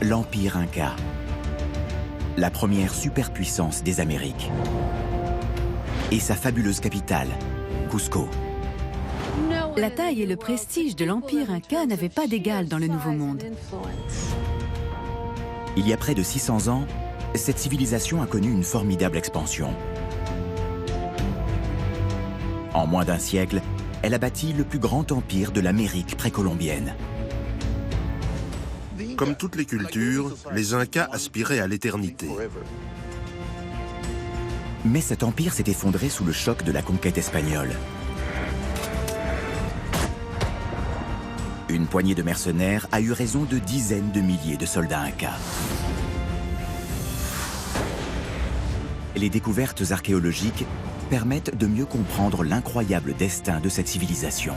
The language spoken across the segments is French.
l'Empire Inca, la première superpuissance des Amériques, et sa fabuleuse capitale, Cusco. La taille et le prestige de l'Empire Inca n'avaient pas d'égal dans le Nouveau Monde. Il y a près de 600 ans, cette civilisation a connu une formidable expansion. En moins d'un siècle, elle a bâti le plus grand empire de l'Amérique précolombienne. Comme toutes les cultures, les Incas aspiraient à l'éternité. Mais cet empire s'est effondré sous le choc de la conquête espagnole. Une poignée de mercenaires a eu raison de dizaines de milliers de soldats incas. Les découvertes archéologiques permettent de mieux comprendre l'incroyable destin de cette civilisation.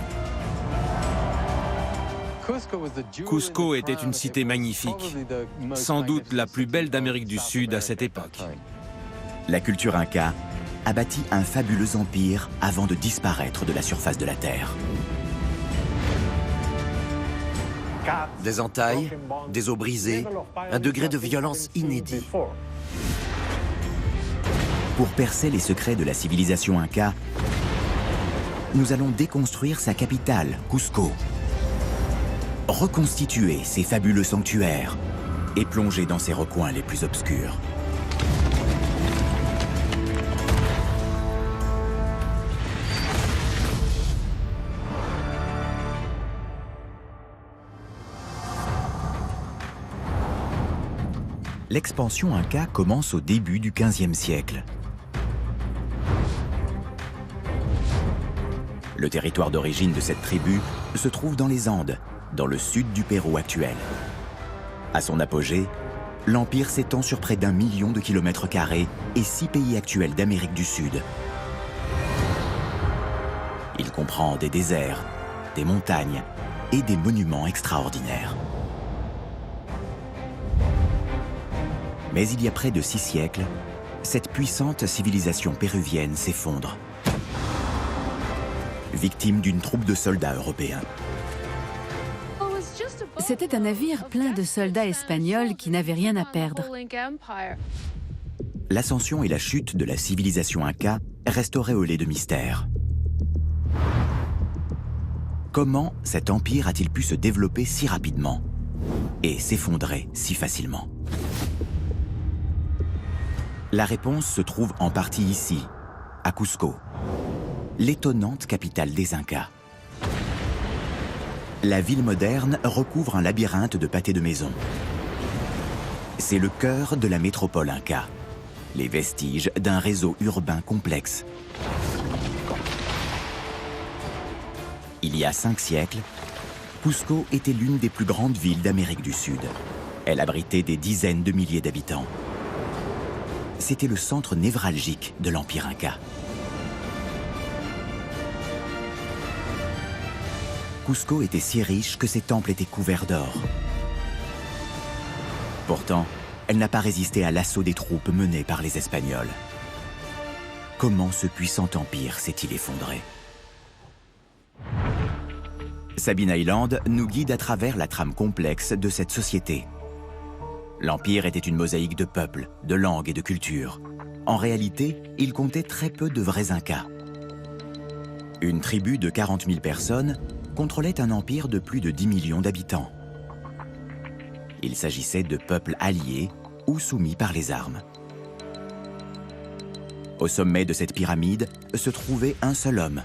Cusco était une cité magnifique, sans doute la plus belle d'Amérique du Sud à cette époque. La culture inca a bâti un fabuleux empire avant de disparaître de la surface de la Terre. Des entailles, des os brisés, un degré de violence inédit. Pour percer les secrets de la civilisation inca, nous allons déconstruire sa capitale, Cusco, reconstituer ses fabuleux sanctuaires et plonger dans ses recoins les plus obscurs. L'expansion inca commence au début du XVe siècle. Le territoire d'origine de cette tribu se trouve dans les Andes, dans le sud du Pérou actuel. À son apogée, l'empire s'étend sur près d'1 million de kilomètres carrés et 6 pays actuels d'Amérique du Sud. Il comprend des déserts, des montagnes et des monuments extraordinaires. Mais il y a près de 6 siècles, cette puissante civilisation péruvienne s'effondre, victime d'une troupe de soldats européens. C'était un navire plein de soldats espagnols qui n'avaient rien à perdre. L'ascension et la chute de la civilisation inca restent auréolées de mystère. Comment cet empire a-t-il pu se développer si rapidement et s'effondrer si facilement? La réponse se trouve en partie ici, à Cusco, l'étonnante capitale des Incas. La ville moderne recouvre un labyrinthe de pâtés de maisons. C'est le cœur de la métropole inca, les vestiges d'un réseau urbain complexe. Il y a 5 siècles, Cusco était l'une des plus grandes villes d'Amérique du Sud. Elle abritait des dizaines de milliers d'habitants. C'était le centre névralgique de l'Empire Inca. Cusco était si riche que ses temples étaient couverts d'or. Pourtant, elle n'a pas résisté à l'assaut des troupes menées par les Espagnols. Comment ce puissant empire s'est-il effondré? Sabine Island nous guide à travers la trame complexe de cette société. L'Empire était une mosaïque de peuples, de langues et de cultures. En réalité, il comptait très peu de vrais Incas. Une tribu de 40 000 personnes contrôlait un empire de plus de 10 millions d'habitants. Il s'agissait de peuples alliés ou soumis par les armes. Au sommet de cette pyramide se trouvait un seul homme.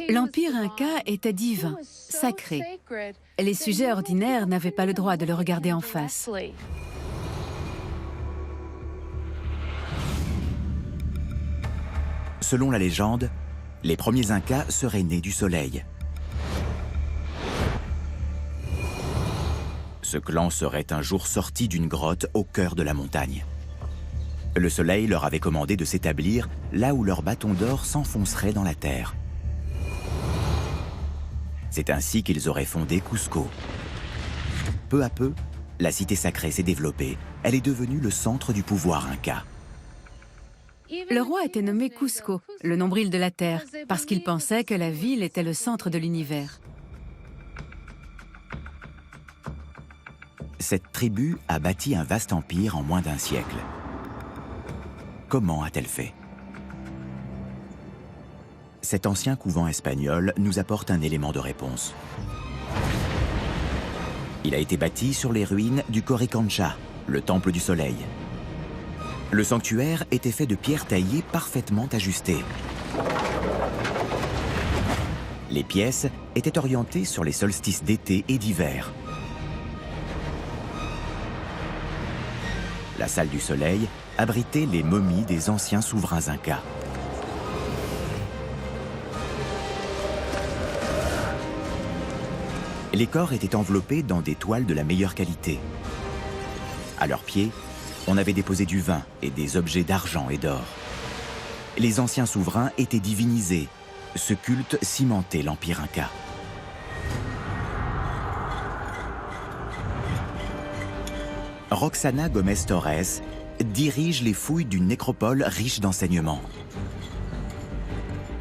L'Empire Inca était divin, sacré. Les sujets ordinaires n'avaient pas le droit de le regarder en face. Selon la légende, les premiers Incas seraient nés du soleil. Ce clan serait un jour sorti d'une grotte au cœur de la montagne. Le soleil leur avait commandé de s'établir là où leur bâton d'or s'enfoncerait dans la terre. C'est ainsi qu'ils auraient fondé Cusco. Peu à peu, la cité sacrée s'est développée. Elle est devenue le centre du pouvoir inca. Le roi était nommé Cusco, le nombril de la terre, parce qu'il pensait que la ville était le centre de l'univers. Cette tribu a bâti un vaste empire en moins d'un siècle. Comment a-t-elle fait? Cet ancien couvent espagnol nous apporte un élément de réponse. Il a été bâti sur les ruines du Coricancha, le temple du soleil. Le sanctuaire était fait de pierres taillées parfaitement ajustées. Les pièces étaient orientées sur les solstices d'été et d'hiver. La salle du soleil abritait les momies des anciens souverains incas. Les corps étaient enveloppés dans des toiles de la meilleure qualité. À leurs pieds, on avait déposé du vin et des objets d'argent et d'or. Les anciens souverains étaient divinisés. Ce culte cimentait l'Empire Inca. Roxana Gómez Torres dirige les fouilles d'une nécropole riche d'enseignements.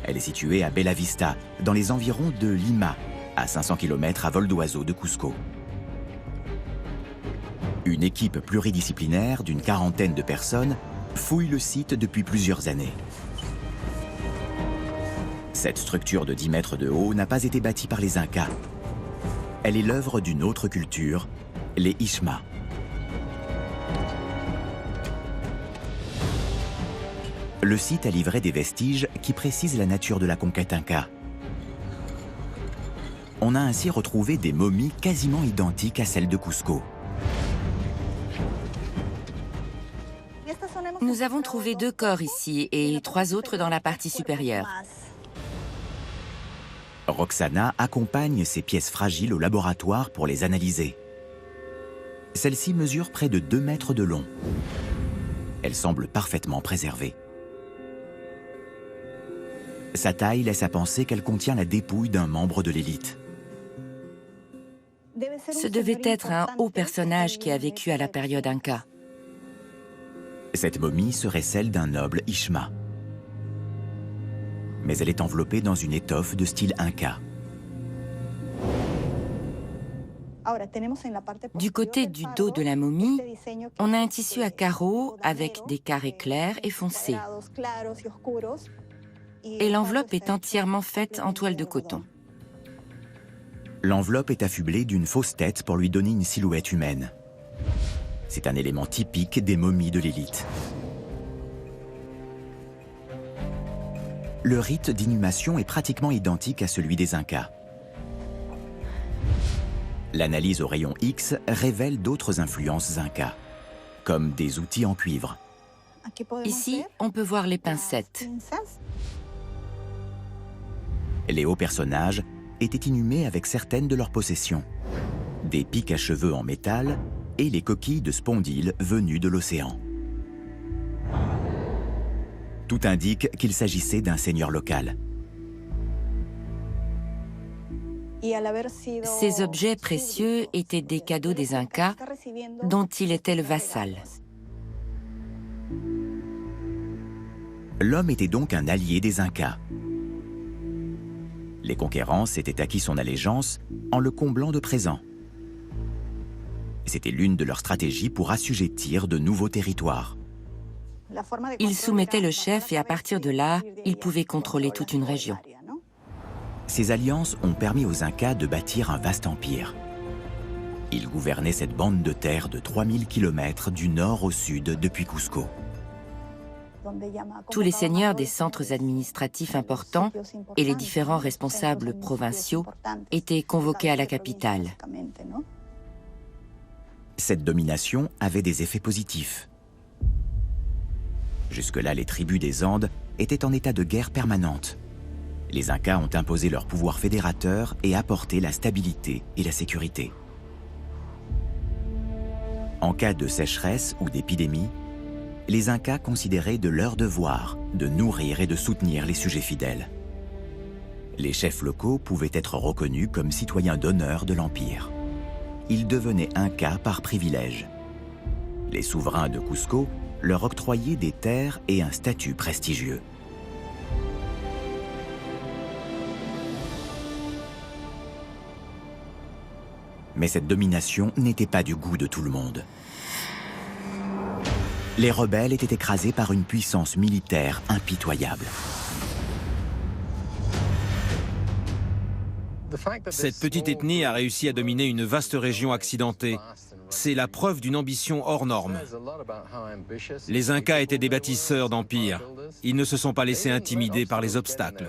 Elle est située à Bella Vista, dans les environs de Lima, à 500 km à vol d'oiseau de Cusco. Une équipe pluridisciplinaire d'une quarantaine de personnes fouille le site depuis plusieurs années. Cette structure de 10 mètres de haut n'a pas été bâtie par les Incas. Elle est l'œuvre d'une autre culture, les Ishma. Le site a livré des vestiges qui précisent la nature de la conquête Inca. On a ainsi retrouvé des momies quasiment identiques à celles de Cusco. Nous avons trouvé 2 corps ici et 3 autres dans la partie supérieure. Roxana accompagne ces pièces fragiles au laboratoire pour les analyser. Celles-ci mesurent près de 2 mètres de long. Elles semblent parfaitement préservées. Sa taille laisse à penser qu'elle contient la dépouille d'un membre de l'élite. Ce devait être un haut personnage qui a vécu à la période Inca. Cette momie serait celle d'un noble Ishma. Mais elle est enveloppée dans une étoffe de style Inca. Du côté du dos de la momie, on a un tissu à carreaux avec des carrés clairs et foncés. Et l'enveloppe est entièrement faite en toile de coton. L'enveloppe est affublée d'une fausse tête pour lui donner une silhouette humaine. C'est un élément typique des momies de l'élite. Le rite d'inhumation est pratiquement identique à celui des Incas. L'analyse au rayon X révèle d'autres influences Incas, comme des outils en cuivre. Ici, on peut voir les pincettes. Les hauts personnages étaient inhumés avec certaines de leurs possessions. Des pics à cheveux en métal et les coquilles de spondyles venues de l'océan. Tout indique qu'il s'agissait d'un seigneur local. Ces objets précieux étaient des cadeaux des Incas dont il était le vassal. L'homme était donc un allié des Incas. Les conquérants s'étaient acquis son allégeance en le comblant de présents. C'était l'une de leurs stratégies pour assujettir de nouveaux territoires. Il soumettait le chef et à partir de là, il pouvait contrôler toute une région. Ces alliances ont permis aux Incas de bâtir un vaste empire. Ils gouvernaient cette bande de terre de 3000 km du nord au sud depuis Cusco. Tous les seigneurs des centres administratifs importants et les différents responsables provinciaux étaient convoqués à la capitale. Cette domination avait des effets positifs. Jusque-là, les tribus des Andes étaient en état de guerre permanente. Les Incas ont imposé leur pouvoir fédérateur et apporté la stabilité et la sécurité. En cas de sécheresse ou d'épidémie, les Incas considéraient de leur devoir de nourrir et de soutenir les sujets fidèles. Les chefs locaux pouvaient être reconnus comme citoyens d'honneur de l'Empire. Ils devenaient Incas par privilège. Les souverains de Cusco leur octroyaient des terres et un statut prestigieux. Mais cette domination n'était pas du goût de tout le monde. Les rebelles étaient écrasés par une puissance militaire impitoyable. Cette petite ethnie a réussi à dominer une vaste région accidentée. C'est la preuve d'une ambition hors norme. Les Incas étaient des bâtisseurs d'empire. Ils ne se sont pas laissés intimider par les obstacles.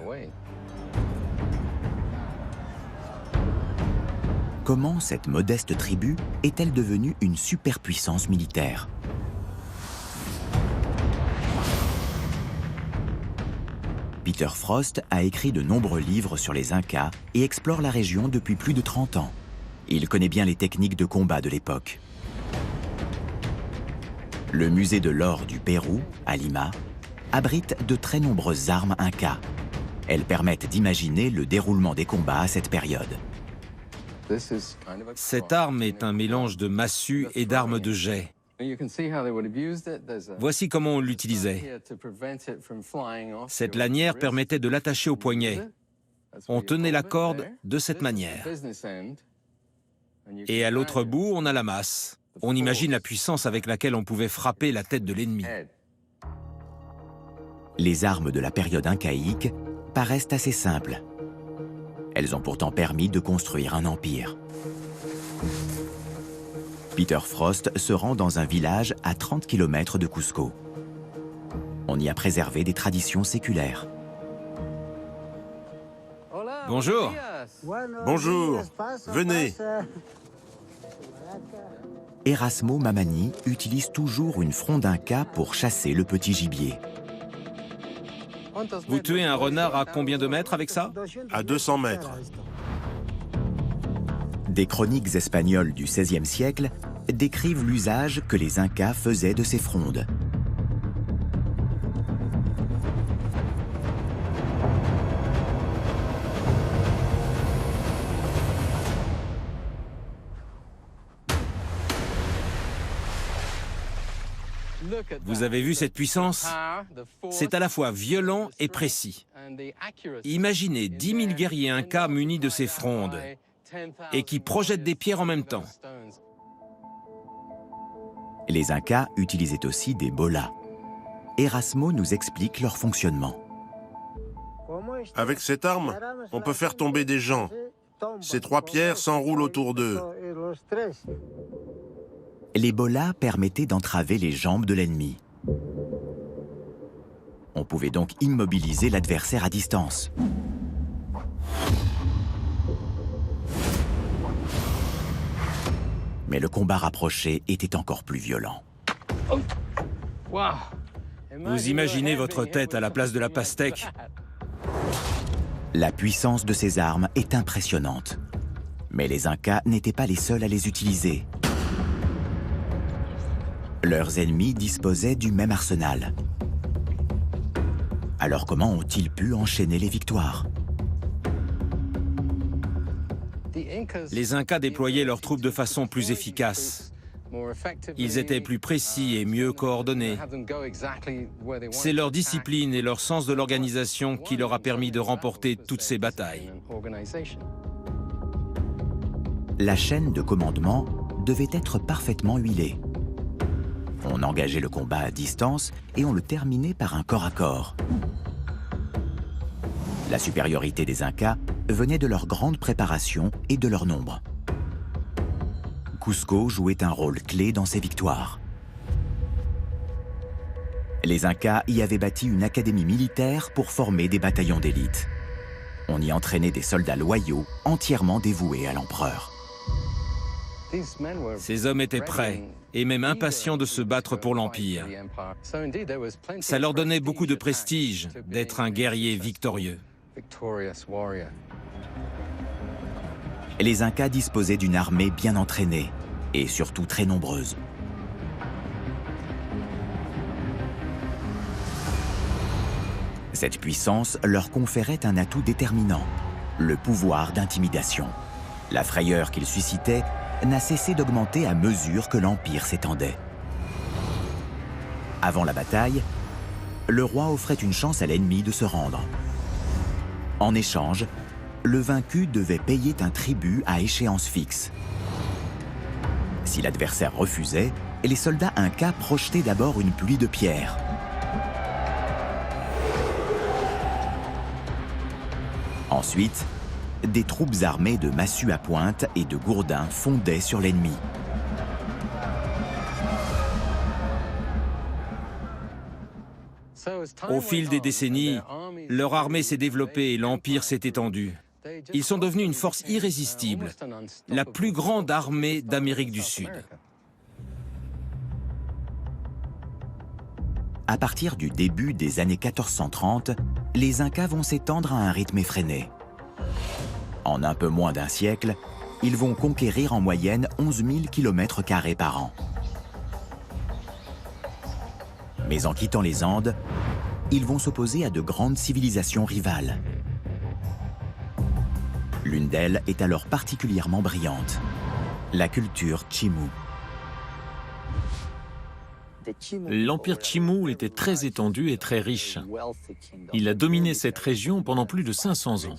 Comment cette modeste tribu est-elle devenue une superpuissance militaire? Peter Frost a écrit de nombreux livres sur les Incas et explore la région depuis plus de 30 ans. Il connaît bien les techniques de combat de l'époque. Le musée de l'or du Pérou, à Lima, abrite de très nombreuses armes Incas. Elles permettent d'imaginer le déroulement des combats à cette période. Cette arme est un mélange de massue et d'armes de jet. Voici comment on l'utilisait. Cette lanière permettait de l'attacher au poignet. On tenait la corde de cette manière. Et à l'autre bout, on a la masse. On imagine la puissance avec laquelle on pouvait frapper la tête de l'ennemi. Les armes de la période incaïque paraissent assez simples. Elles ont pourtant permis de construire un empire. Peter Frost se rend dans un village à 30 km de Cusco. On y a préservé des traditions séculaires. Bonjour. Bonjour, venez. Erasmo Mamani utilise toujours une fronde Inca pour chasser le petit gibier. Vous tuez un renard à combien de mètres avec ça? À 200 mètres. Des chroniques espagnoles du XVIe siècle décrivent l'usage que les Incas faisaient de ces frondes. Vous avez vu cette puissance? C'est à la fois violent et précis. Imaginez 10 000 guerriers Incas munis de ces frondes et qui projettent des pierres en même temps. Les Incas utilisaient aussi des bolas. Erasmo nous explique leur fonctionnement. Avec cette arme, on peut faire tomber des gens. Ces 3 pierres s'enroulent autour d'eux. Les bolas permettaient d'entraver les jambes de l'ennemi. On pouvait donc immobiliser l'adversaire à distance. Mais le combat rapproché était encore plus violent. Vous imaginez votre tête à la place de la pastèque? La puissance de ces armes est impressionnante. Mais les Incas n'étaient pas les seuls à les utiliser. Leurs ennemis disposaient du même arsenal. Alors comment ont-ils pu enchaîner les victoires? Les Incas déployaient leurs troupes de façon plus efficace. Ils étaient plus précis et mieux coordonnés. C'est leur discipline et leur sens de l'organisation qui leur a permis de remporter toutes ces batailles. La chaîne de commandement devait être parfaitement huilée. On engageait le combat à distance et on le terminait par un corps à corps. La supériorité des Incas venait de leur grande préparation et de leur nombre. Cusco jouait un rôle clé dans ces victoires. Les Incas y avaient bâti une académie militaire pour former des bataillons d'élite. On y entraînait des soldats loyaux, entièrement dévoués à l'empereur. Ces hommes étaient prêts et même impatients de se battre pour l'Empire. Ça leur donnait beaucoup de prestige d'être un guerrier victorieux. Les Incas disposaient d'une armée bien entraînée et surtout très nombreuse. Cette puissance leur conférait un atout déterminant, le pouvoir d'intimidation. La frayeur qu'ils suscitaient n'a cessé d'augmenter à mesure que l'Empire s'étendait. Avant la bataille, le roi offrait une chance à l'ennemi de se rendre. En échange, le vaincu devait payer un tribut à échéance fixe. Si l'adversaire refusait, les soldats incas projetaient d'abord une pluie de pierres. Ensuite, des troupes armées de massues à pointe et de gourdins fondaient sur l'ennemi. Au fil des décennies, leur armée s'est développée et l'Empire s'est étendu. Ils sont devenus une force irrésistible, la plus grande armée d'Amérique du Sud. À partir du début des années 1430, les Incas vont s'étendre à un rythme effréné. En un peu moins d'un siècle, ils vont conquérir en moyenne 11 000 km² par an. Mais en quittant les Andes, ils vont s'opposer à de grandes civilisations rivales. L'une d'elles est alors particulièrement brillante, la culture Chimú. L'empire Chimú était très étendu et très riche. Il a dominé cette région pendant plus de 500 ans.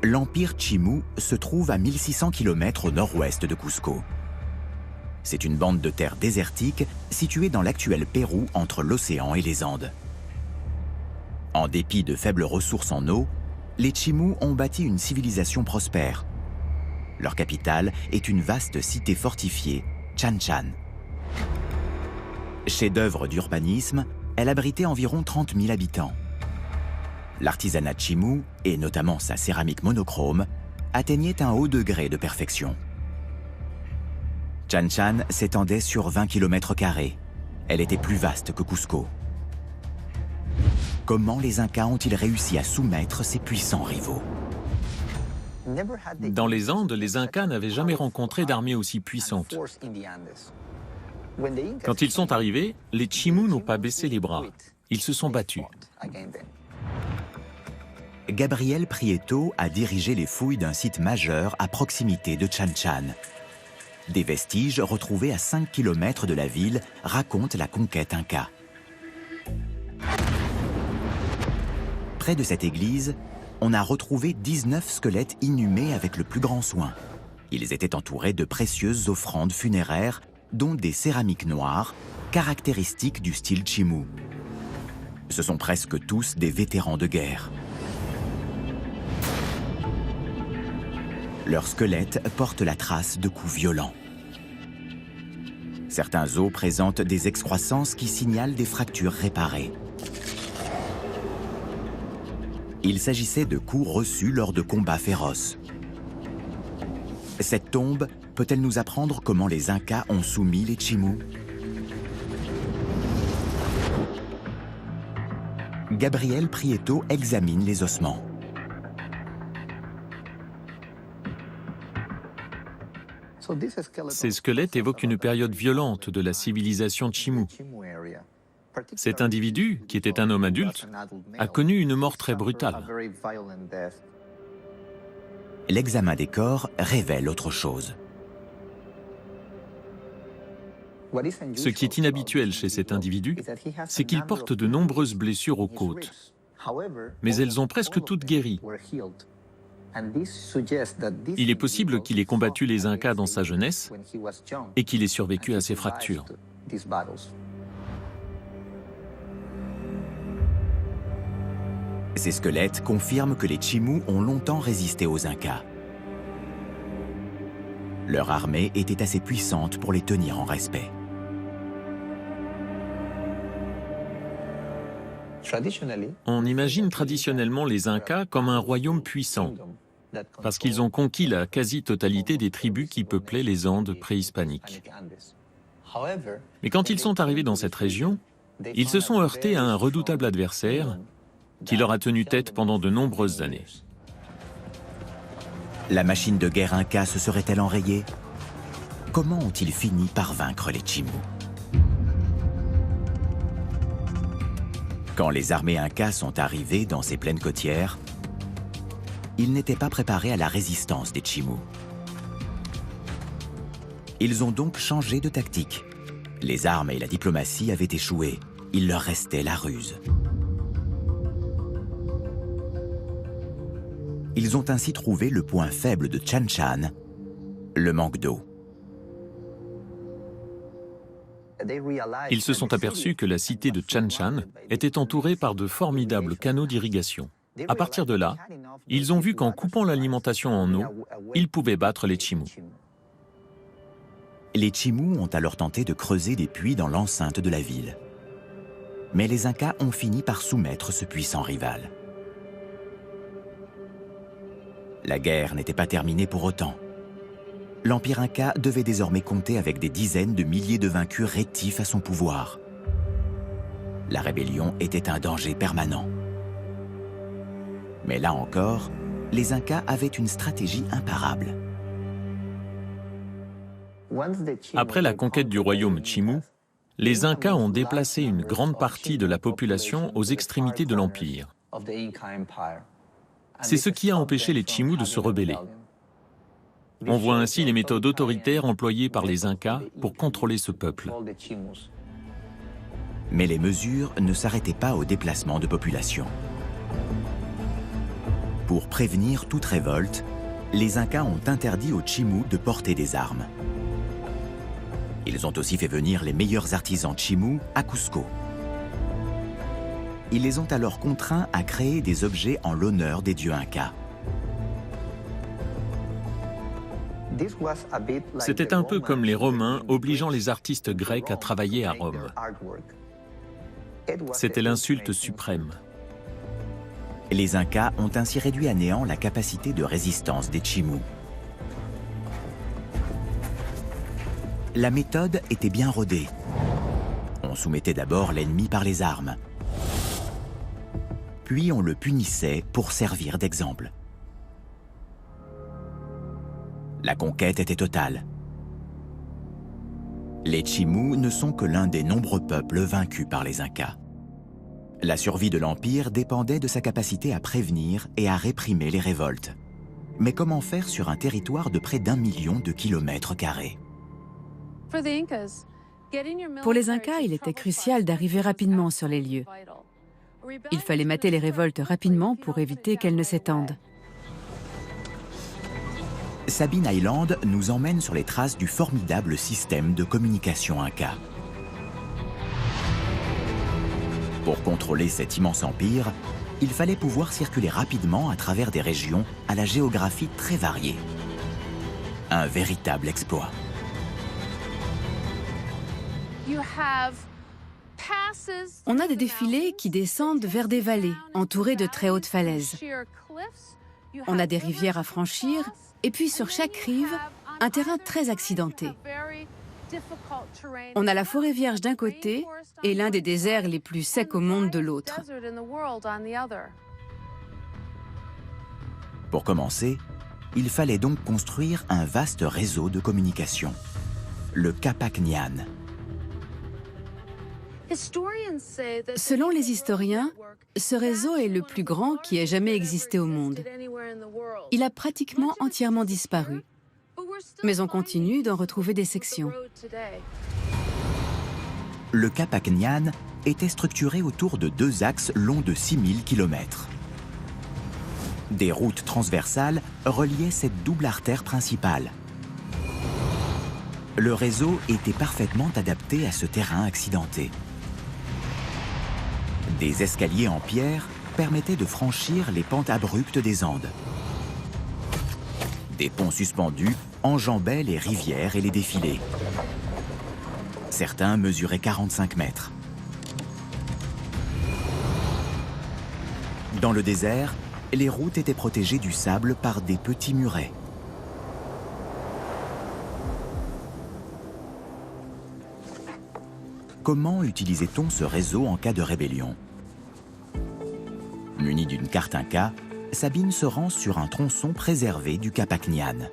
L'empire Chimú se trouve à 1600 km au nord-ouest de Cusco. C'est une bande de terre désertique située dans l'actuel Pérou entre l'océan et les Andes. En dépit de faibles ressources en eau, les Chimú ont bâti une civilisation prospère. Leur capitale est une vaste cité fortifiée, Chanchan. Chef-d'œuvre d'urbanisme, elle abritait environ 30 000 habitants. L'artisanat Chimú, et notamment sa céramique monochrome, atteignait un haut degré de perfection. Chanchan s'étendait sur 20 km². Elle était plus vaste que Cusco. Comment les Incas ont-ils réussi à soumettre ces puissants rivaux? Dans les Andes, les Incas n'avaient jamais rencontré d'armée aussi puissante. Quand ils sont arrivés, les Chimú n'ont pas baissé les bras. Ils se sont battus. Gabriel Prieto a dirigé les fouilles d'un site majeur à proximité de Chanchan. Des vestiges retrouvés à 5 km de la ville racontent la conquête inca. Près de cette église, on a retrouvé 19 squelettes inhumés avec le plus grand soin. Ils étaient entourés de précieuses offrandes funéraires, dont des céramiques noires, caractéristiques du style Chimú. Ce sont presque tous des vétérans de guerre. Leurs squelettes portent la trace de coups violents. Certains os présentent des excroissances qui signalent des fractures réparées. Il s'agissait de coups reçus lors de combats féroces. Cette tombe peut-elle nous apprendre comment les Incas ont soumis les Chimú? Gabriel Prieto examine les ossements. Ces squelettes évoquent une période violente de la civilisation Chimú. Cet individu, qui était un homme adulte, a connu une mort très brutale. L'examen des corps révèle autre chose. Ce qui est inhabituel chez cet individu, c'est qu'il porte de nombreuses blessures aux côtes. Mais elles ont presque toutes guéri. Il est possible qu'il ait combattu les Incas dans sa jeunesse et qu'il ait survécu à ces fractures. Ces squelettes confirment que les Chimú ont longtemps résisté aux Incas. Leur armée était assez puissante pour les tenir en respect. On imagine traditionnellement les Incas comme un royaume puissant, parce qu'ils ont conquis la quasi-totalité des tribus qui peuplaient les Andes préhispaniques. Mais quand ils sont arrivés dans cette région, ils se sont heurtés à un redoutable adversaire qui leur a tenu tête pendant de nombreuses années. La machine de guerre inca se serait-elle enrayée? Comment ont-ils fini par vaincre les Chimú? Quand les armées incas sont arrivées dans ces plaines côtières, ils n'étaient pas préparés à la résistance des Chimú. Ils ont donc changé de tactique. Les armes et la diplomatie avaient échoué. Il leur restait la ruse. Ils ont ainsi trouvé le point faible de Chanchan, le manque d'eau. Ils se sont aperçus que la cité de Chan Chan était entourée par de formidables canaux d'irrigation. À partir de là, ils ont vu qu'en coupant l'alimentation en eau, ils pouvaient battre les Chimú. Les Chimú ont alors tenté de creuser des puits dans l'enceinte de la ville. Mais les Incas ont fini par soumettre ce puissant rival. La guerre n'était pas terminée pour autant. L'Empire Inca devait désormais compter avec des dizaines de milliers de vaincus rétifs à son pouvoir. La rébellion était un danger permanent. Mais là encore, les Incas avaient une stratégie imparable. Après la conquête du royaume Chimú, les Incas ont déplacé une grande partie de la population aux extrémités de l'Empire. C'est ce qui a empêché les Chimú de se rebeller. On voit ainsi les méthodes autoritaires employées par les Incas pour contrôler ce peuple. Mais les mesures ne s'arrêtaient pas au déplacement de population. Pour prévenir toute révolte, les Incas ont interdit aux Chimú de porter des armes. Ils ont aussi fait venir les meilleurs artisans Chimú à Cusco. Ils les ont alors contraints à créer des objets en l'honneur des dieux Incas. C'était un peu comme les Romains obligeant les artistes grecs à travailler à Rome. C'était l'insulte suprême. Les Incas ont ainsi réduit à néant la capacité de résistance des Chimú. La méthode était bien rodée. On soumettait d'abord l'ennemi par les armes. Puis on le punissait pour servir d'exemple. La conquête était totale. Les Chimú ne sont que l'un des nombreux peuples vaincus par les Incas. La survie de l'Empire dépendait de sa capacité à prévenir et à réprimer les révoltes. Mais comment faire sur un territoire de près d'1 million de kilomètres carrés? Pour les Incas, il était crucial d'arriver rapidement sur les lieux. Il fallait mater les révoltes rapidement pour éviter qu'elles ne s'étendent. Sabine Island nous emmène sur les traces du formidable système de communication Inca. Pour contrôler cet immense empire, il fallait pouvoir circuler rapidement à travers des régions à la géographie très variée. Un véritable exploit. On a des défilés qui descendent vers des vallées, entourées de très hautes falaises. On a des rivières à franchir, et puis sur chaque rive, un terrain très accidenté. On a la forêt vierge d'un côté et l'un des déserts les plus secs au monde de l'autre. Pour commencer, il fallait donc construire un vaste réseau de communication, le Capac Ñan. Selon les historiens, ce réseau est le plus grand qui ait jamais existé au monde. Il a pratiquement entièrement disparu, mais on continue d'en retrouver des sections. Le Capac Ñan était structuré autour de 2 axes longs de 6000 km. Des routes transversales reliaient cette double artère principale. Le réseau était parfaitement adapté à ce terrain accidenté. Des escaliers en pierre permettaient de franchir les pentes abruptes des Andes. Des ponts suspendus enjambaient les rivières et les défilés. Certains mesuraient 45 mètres. Dans le désert, les routes étaient protégées du sable par des petits murets. Comment utilisait-on ce réseau en cas de rébellion? Munie d'une carte Inca, Sabine se rend sur un tronçon préservé du Capac Ñan.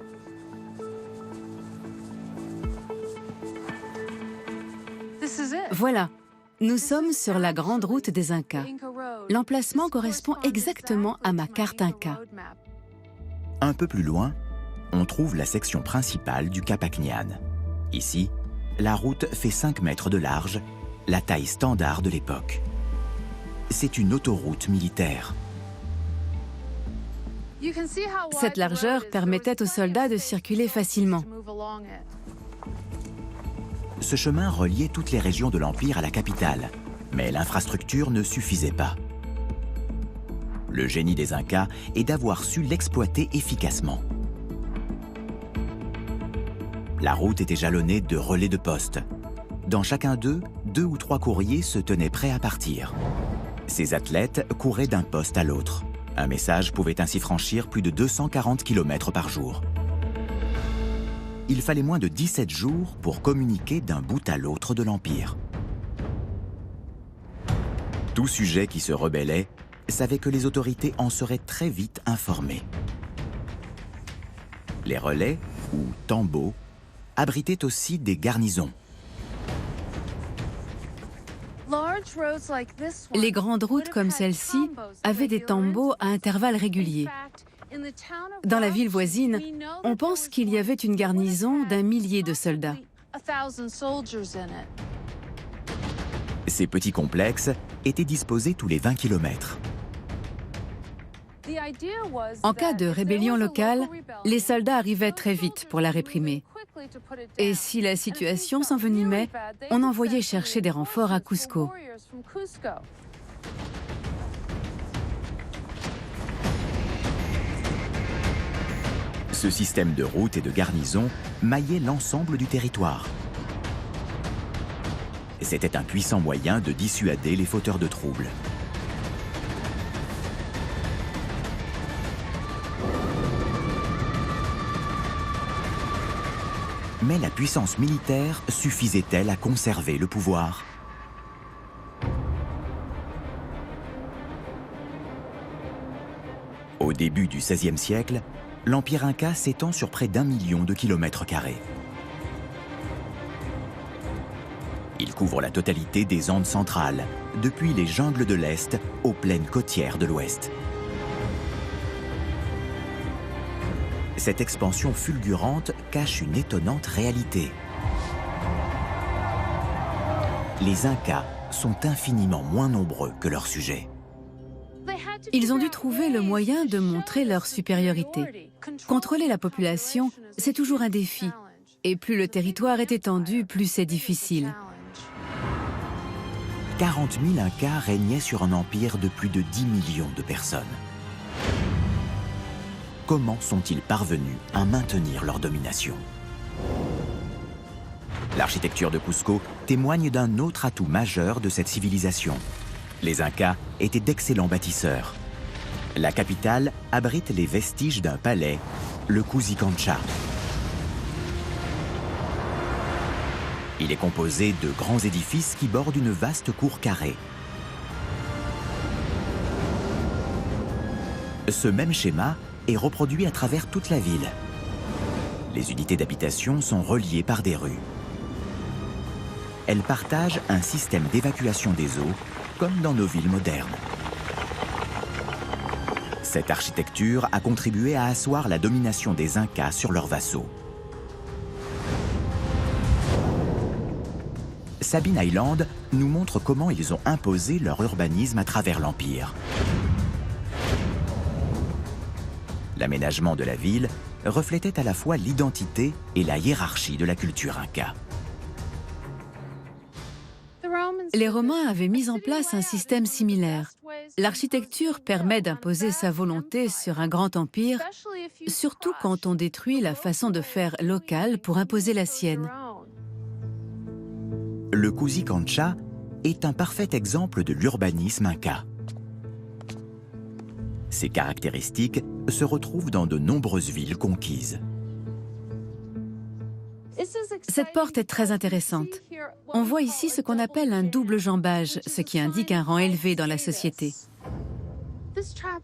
Voilà, nous sommes sur la grande route des Incas. L'emplacement correspond exactement à ma carte Inca. Un peu plus loin, on trouve la section principale du Capac Ñan. Ici, la route fait 5 mètres de large, la taille standard de l'époque. C'est une autoroute militaire. Cette largeur permettait aux soldats de circuler facilement. Ce chemin reliait toutes les régions de l'Empire à la capitale, mais l'infrastructure ne suffisait pas. Le génie des Incas est d'avoir su l'exploiter efficacement. La route était jalonnée de relais de poste. Dans chacun d'eux, 2 ou 3 courriers se tenaient prêts à partir. Ces athlètes couraient d'un poste à l'autre. Un message pouvait ainsi franchir plus de 240 km par jour. Il fallait moins de 17 jours pour communiquer d'un bout à l'autre de l'Empire. Tout sujet qui se rebellait savait que les autorités en seraient très vite informées. Les relais, ou tambours, abritaient aussi des garnisons. Les grandes routes comme celle-ci avaient des tambours à intervalles réguliers. Dans la ville voisine, on pense qu'il y avait une garnison d'1 millier de soldats. Ces petits complexes étaient disposés tous les 20 km. En cas de rébellion locale, les soldats arrivaient très vite pour la réprimer. Et si la situation s'envenimait, on envoyait chercher des renforts à Cusco. Ce système de routes et de garnisons maillait l'ensemble du territoire. C'était un puissant moyen de dissuader les fauteurs de troubles. Mais la puissance militaire suffisait-elle à conserver le pouvoir? Au début du XVIe siècle, l'Empire Inca s'étend sur près d'1 million de kilomètres carrés. Il couvre la totalité des Andes centrales, depuis les jungles de l'Est aux plaines côtières de l'Ouest. Cette expansion fulgurante cache une étonnante réalité. Les Incas sont infiniment moins nombreux que leurs sujets. Ils ont dû trouver le moyen de montrer leur supériorité. Contrôler la population, c'est toujours un défi. Et plus le territoire est étendu, plus c'est difficile. 40 000 Incas régnaient sur un empire de plus de 10 millions de personnes. Comment sont-ils parvenus à maintenir leur domination? L'architecture de Cusco témoigne d'un autre atout majeur de cette civilisation. Les Incas étaient d'excellents bâtisseurs. La capitale abrite les vestiges d'un palais, le Cusicancha. Il est composé de grands édifices qui bordent une vaste cour carrée. Ce même schéma est reproduit à travers toute la ville. Les unités d'habitation sont reliées par des rues. Elles partagent un système d'évacuation des eaux, comme dans nos villes modernes. Cette architecture a contribué à asseoir la domination des Incas sur leurs vassaux. Sabine Island nous montre comment ils ont imposé leur urbanisme à travers l'Empire. L'aménagement de la ville reflétait à la fois l'identité et la hiérarchie de la culture inca. Les Romains avaient mis en place un système similaire. L'architecture permet d'imposer sa volonté sur un grand empire, surtout quand on détruit la façon de faire locale pour imposer la sienne. Le Cusicancha est un parfait exemple de l'urbanisme inca. Ces caractéristiques se retrouvent dans de nombreuses villes conquises. Cette porte est très intéressante. On voit ici ce qu'on appelle un double jambage, ce qui indique un rang élevé dans la société.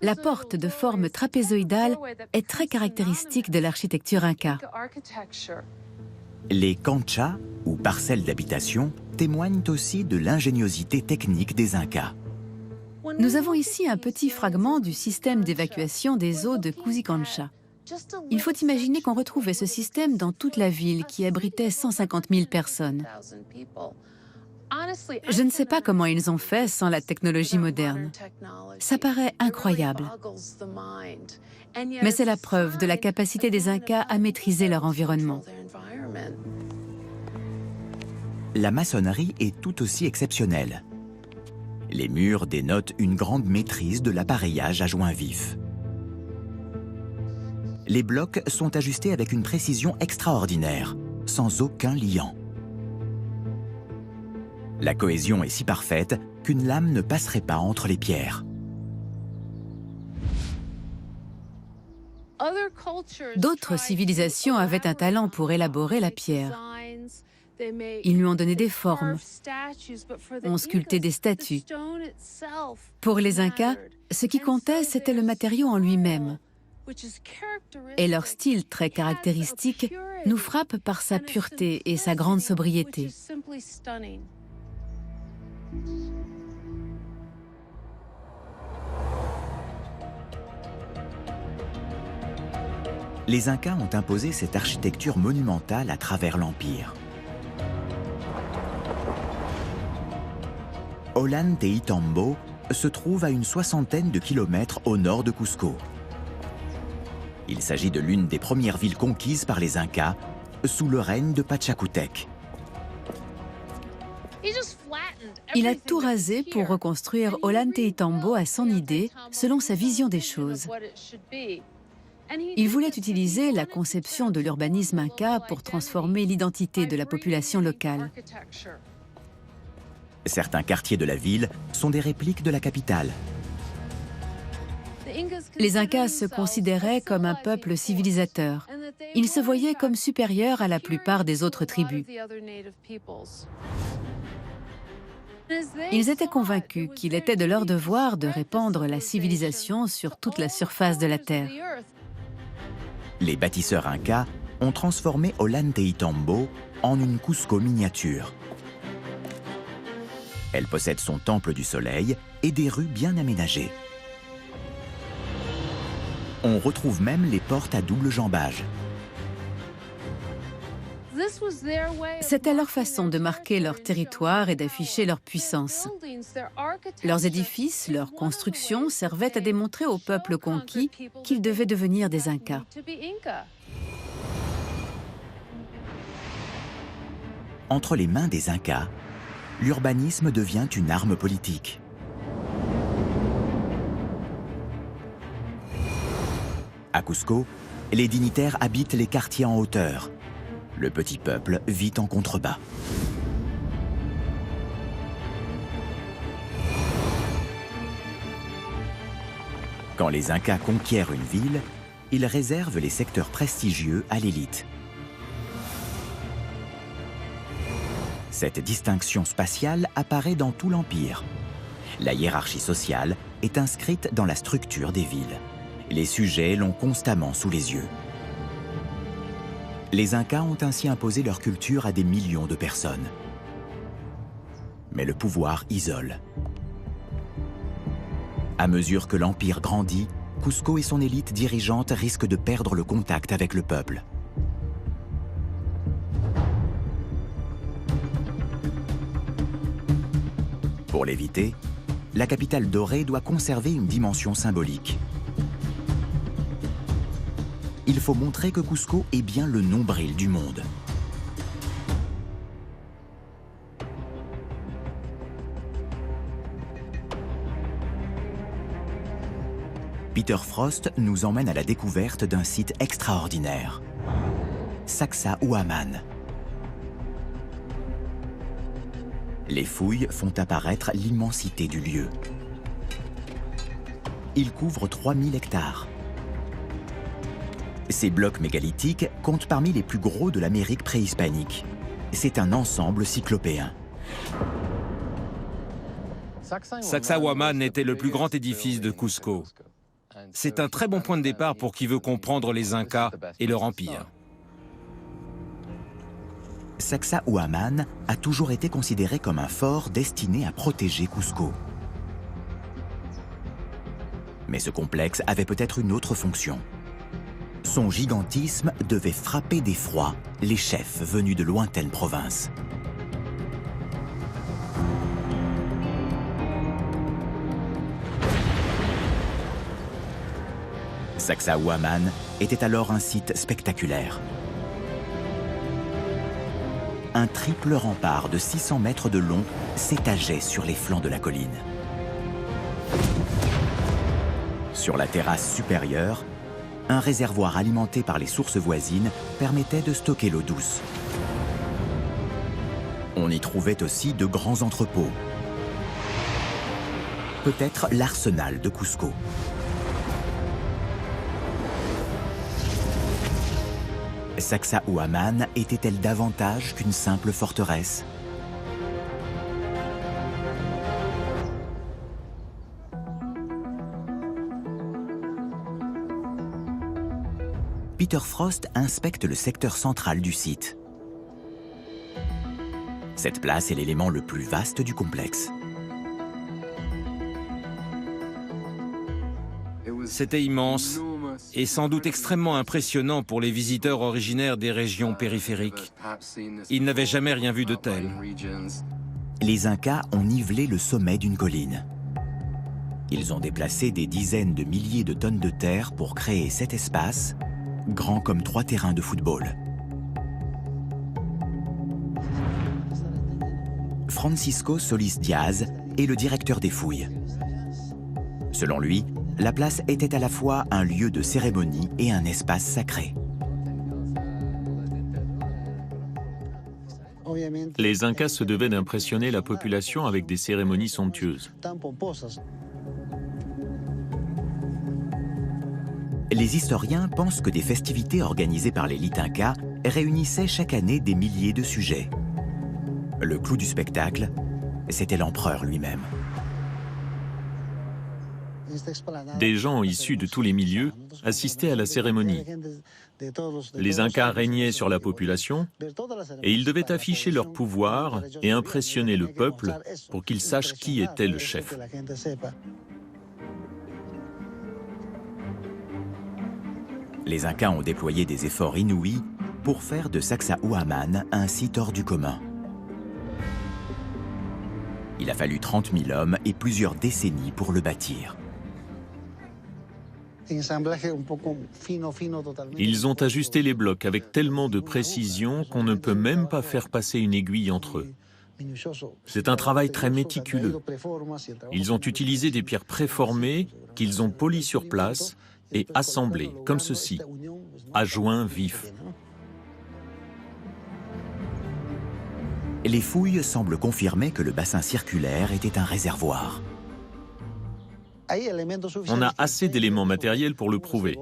La porte de forme trapézoïdale est très caractéristique de l'architecture inca. Les canchas, ou parcelles d'habitation, témoignent aussi de l'ingéniosité technique des Incas. Nous avons ici un petit fragment du système d'évacuation des eaux de Cusicancha. Il faut imaginer qu'on retrouvait ce système dans toute la ville qui abritait 150 000 personnes. Je ne sais pas comment ils ont fait sans la technologie moderne. Ça paraît incroyable. Mais c'est la preuve de la capacité des Incas à maîtriser leur environnement. La maçonnerie est tout aussi exceptionnelle. Les murs dénotent une grande maîtrise de l'appareillage à joint vif. Les blocs sont ajustés avec une précision extraordinaire, sans aucun liant. La cohésion est si parfaite qu'une lame ne passerait pas entre les pierres. D'autres civilisations avaient un talent pour élaborer la pierre. Ils lui ont donné des formes, ont sculpté des statues. Pour les Incas, ce qui comptait, c'était le matériau en lui-même. Et leur style très caractéristique nous frappe par sa pureté et sa grande sobriété. Les Incas ont imposé cette architecture monumentale à travers l'Empire. Ollantaytambo se trouve à une 60aine de kilomètres au nord de Cusco. Il s'agit de l'une des premières villes conquises par les Incas sous le règne de Pachacútec. Il a tout rasé pour reconstruire Ollantaytambo à son idée, selon sa vision des choses. Il voulait utiliser la conception de l'urbanisme inca pour transformer l'identité de la population locale. Certains quartiers de la ville sont des répliques de la capitale. Les Incas se considéraient comme un peuple civilisateur. Ils se voyaient comme supérieurs à la plupart des autres tribus. Ils étaient convaincus qu'il était de leur devoir de répandre la civilisation sur toute la surface de la Terre. Les bâtisseurs incas ont transformé Ollantaytambo en une Cusco miniature. Elle possède son temple du soleil et des rues bien aménagées. On retrouve même les portes à double jambage. C'était leur façon de marquer leur territoire et d'afficher leur puissance. Leurs édifices, leurs constructions servaient à démontrer au peuple conquis qu'ils devaient devenir des Incas. Entre les mains des Incas, l'urbanisme devient une arme politique. À Cusco, les dignitaires habitent les quartiers en hauteur. Le petit peuple vit en contrebas. Quand les Incas conquièrent une ville, ils réservent les secteurs prestigieux à l'élite. Cette distinction spatiale apparaît dans tout l'Empire. La hiérarchie sociale est inscrite dans la structure des villes. Les sujets l'ont constamment sous les yeux. Les Incas ont ainsi imposé leur culture à des millions de personnes. Mais le pouvoir isole. À mesure que l'Empire grandit, Cusco et son élite dirigeante risquent de perdre le contact avec le peuple. Pour l'éviter, la capitale dorée doit conserver une dimension symbolique. Il faut montrer que Cusco est bien le nombril du monde. Peter Frost nous emmène à la découverte d'un site extraordinaire, Sacsayhuaman. Les fouilles font apparaître l'immensité du lieu. Il couvre 3000 hectares. Ces blocs mégalithiques comptent parmi les plus gros de l'Amérique préhispanique. C'est un ensemble cyclopéen. Sacsayhuaman était le plus grand édifice de Cusco. C'est un très bon point de départ pour qui veut comprendre les Incas et leur empire. Sacsayhuaman a toujours été considéré comme un fort destiné à protéger Cusco. Mais ce complexe avait peut-être une autre fonction. Son gigantisme devait frapper d'effroi les chefs venus de lointaines provinces. Sacsayhuaman était alors un site spectaculaire. Un triple rempart de 600 mètres de long s'étageait sur les flancs de la colline. Sur la terrasse supérieure, un réservoir alimenté par les sources voisines permettait de stocker l'eau douce. On y trouvait aussi de grands entrepôts. Peut-être l'arsenal de Cusco. Sacsayhuaman était-elle davantage qu'une simple forteresse? Peter Frost inspecte le secteur central du site. Cette place est l'élément le plus vaste du complexe. C'était immense et sans doute extrêmement impressionnant pour les visiteurs originaires des régions périphériques. Ils n'avaient jamais rien vu de tel. Les Incas ont nivelé le sommet d'une colline. Ils ont déplacé des dizaines de milliers de tonnes de terre pour créer cet espace, grand comme 3 terrains de football. Francisco Solis Diaz est le directeur des fouilles. Selon lui, la place était à la fois un lieu de cérémonie et un espace sacré. Les Incas se devaient d'impressionner la population avec des cérémonies somptueuses. Les historiens pensent que des festivités organisées par l'élite inca réunissaient chaque année des milliers de sujets. Le clou du spectacle, c'était l'empereur lui-même. Des gens issus de tous les milieux assistaient à la cérémonie. Les Incas régnaient sur la population et ils devaient afficher leur pouvoir et impressionner le peuple pour qu'il sache qui était le chef. Les Incas ont déployé des efforts inouïs pour faire de Sacsayhuaman un site hors du commun. Il a fallu 30 000 hommes et plusieurs décennies pour le bâtir. Ils ont ajusté les blocs avec tellement de précision qu'on ne peut même pas faire passer une aiguille entre eux. C'est un travail très méticuleux. Ils ont utilisé des pierres préformées qu'ils ont polies sur place et assemblées, comme ceci, à joints vifs. Les fouilles semblent confirmer que le bassin circulaire était un réservoir. On a assez d'éléments matériels pour le prouver.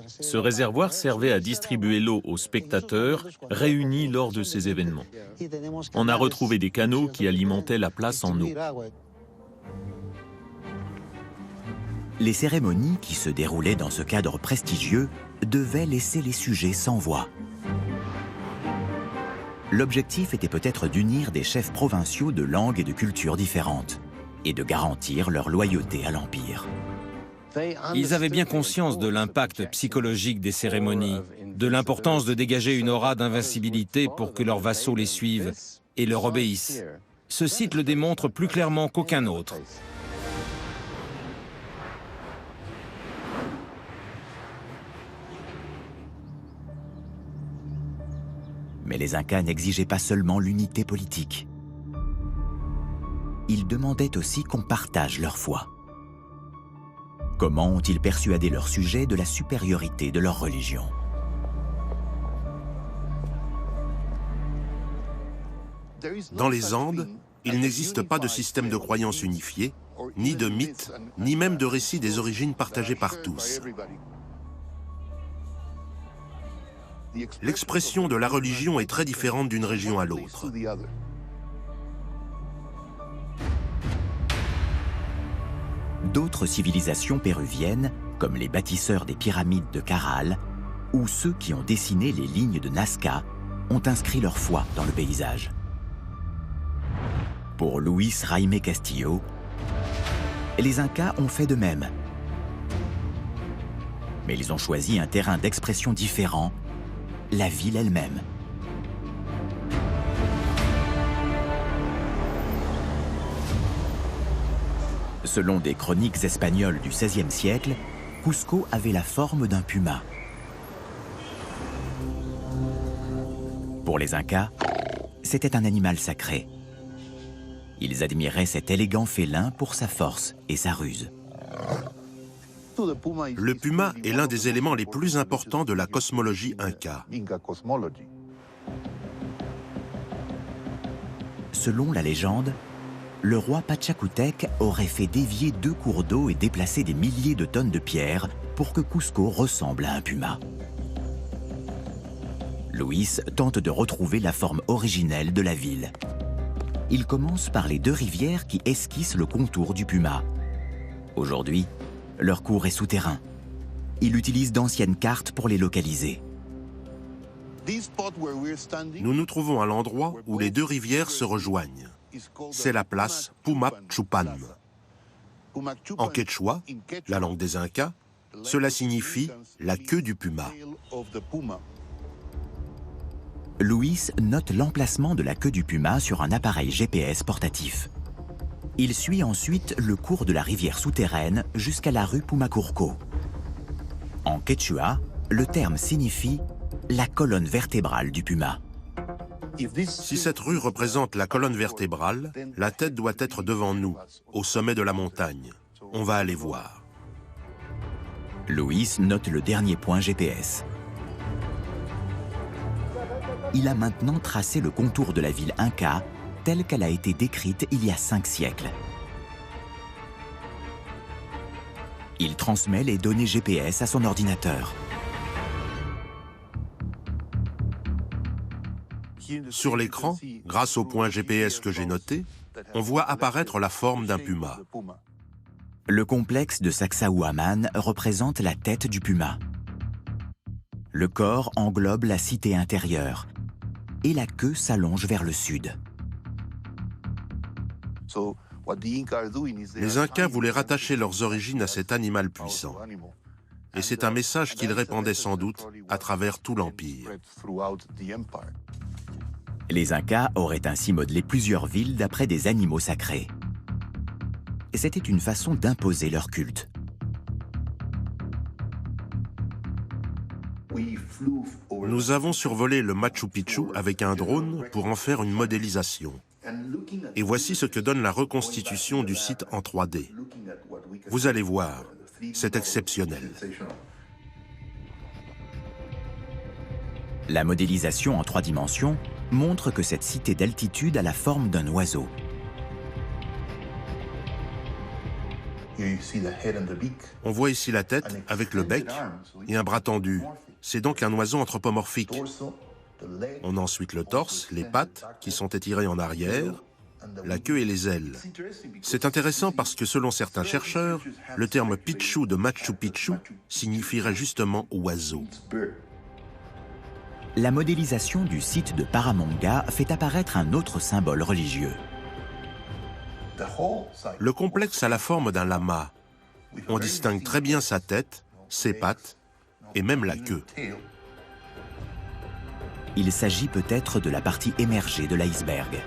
Ce réservoir servait à distribuer l'eau aux spectateurs réunis lors de ces événements. On a retrouvé des canaux qui alimentaient la place en eau. Les cérémonies qui se déroulaient dans ce cadre prestigieux devaient laisser les sujets sans voix. L'objectif était peut-être d'unir des chefs provinciaux de langues et de cultures différentes et de garantir leur loyauté à l'Empire. Ils avaient bien conscience de l'impact psychologique des cérémonies, de l'importance de dégager une aura d'invincibilité pour que leurs vassaux les suivent et leur obéissent. Ce site le démontre plus clairement qu'aucun autre. Mais les Incas n'exigeaient pas seulement l'unité politique. Ils demandaient aussi qu'on partage leur foi. Comment ont-ils persuadé leurs sujets de la supériorité de leur religion? Dans les Andes, il n'existe pas de système de croyance unifié, ni de mythe, ni même de récit des origines partagées par tous. L'expression de la religion est très différente d'une région à l'autre. D'autres civilisations péruviennes, comme les bâtisseurs des pyramides de Caral, ou ceux qui ont dessiné les lignes de Nazca, ont inscrit leur foi dans le paysage. Pour Luis Jaime Castillo, les Incas ont fait de même. Mais ils ont choisi un terrain d'expression différent, la ville elle-même. Selon des chroniques espagnoles du XVIe siècle, Cusco avait la forme d'un puma. Pour les Incas, c'était un animal sacré. Ils admiraient cet élégant félin pour sa force et sa ruse. Le puma est l'un des éléments les plus importants de la cosmologie inca. Selon la légende, le roi Pachacutec aurait fait dévier 2 cours d'eau et déplacer des milliers de tonnes de pierres pour que Cusco ressemble à un puma. Luis tente de retrouver la forme originelle de la ville. Il commence par les 2 rivières qui esquissent le contour du puma. Aujourd'hui, leur cours est souterrain. Il utilise d'anciennes cartes pour les localiser. Nous nous trouvons à l'endroit où les 2 rivières se rejoignent. C'est la place Pumapchupan. En quechua, la langue des Incas, cela signifie la queue du puma. Luis note l'emplacement de la queue du puma sur un appareil GPS portatif. Il suit ensuite le cours de la rivière souterraine jusqu'à la rue Pumacurco. En quechua, le terme signifie la colonne vertébrale du puma. Si cette rue représente la colonne vertébrale, la tête doit être devant nous, au sommet de la montagne. On va aller voir. Luis note le dernier point GPS. Il a maintenant tracé le contour de la ville Inca telle qu'elle a été décrite il y a 5 siècles. Il transmet les données GPS à son ordinateur. Sur l'écran, grâce au point GPS que j'ai noté, on voit apparaître la forme d'un puma. Le complexe de Sacsayhuaman représente la tête du puma. Le corps englobe la cité intérieure et la queue s'allonge vers le sud. Les Incas voulaient rattacher leurs origines à cet animal puissant. Et c'est un message qu'ils répandaient sans doute à travers tout l'Empire. Les Incas auraient ainsi modelé plusieurs villes d'après des animaux sacrés. Et c'était une façon d'imposer leur culte. Nous avons survolé le Machu Picchu avec un drone pour en faire une modélisation. Et voici ce que donne la reconstitution du site en 3D. Vous allez voir, c'est exceptionnel. La modélisation en 3 dimensions montre que cette cité d'altitude a la forme d'un oiseau. On voit ici la tête avec le bec et un bras tendu. C'est donc un oiseau anthropomorphique. On a ensuite le torse, les pattes qui sont étirées en arrière, la queue et les ailes. C'est intéressant parce que selon certains chercheurs, le terme Pichu de Machu Picchu signifierait justement oiseau. La modélisation du site de Paramonga fait apparaître un autre symbole religieux. Le complexe a la forme d'un lama. On distingue très bien sa tête, ses pattes et même la queue. Il s'agit peut-être de la partie émergée de l'iceberg.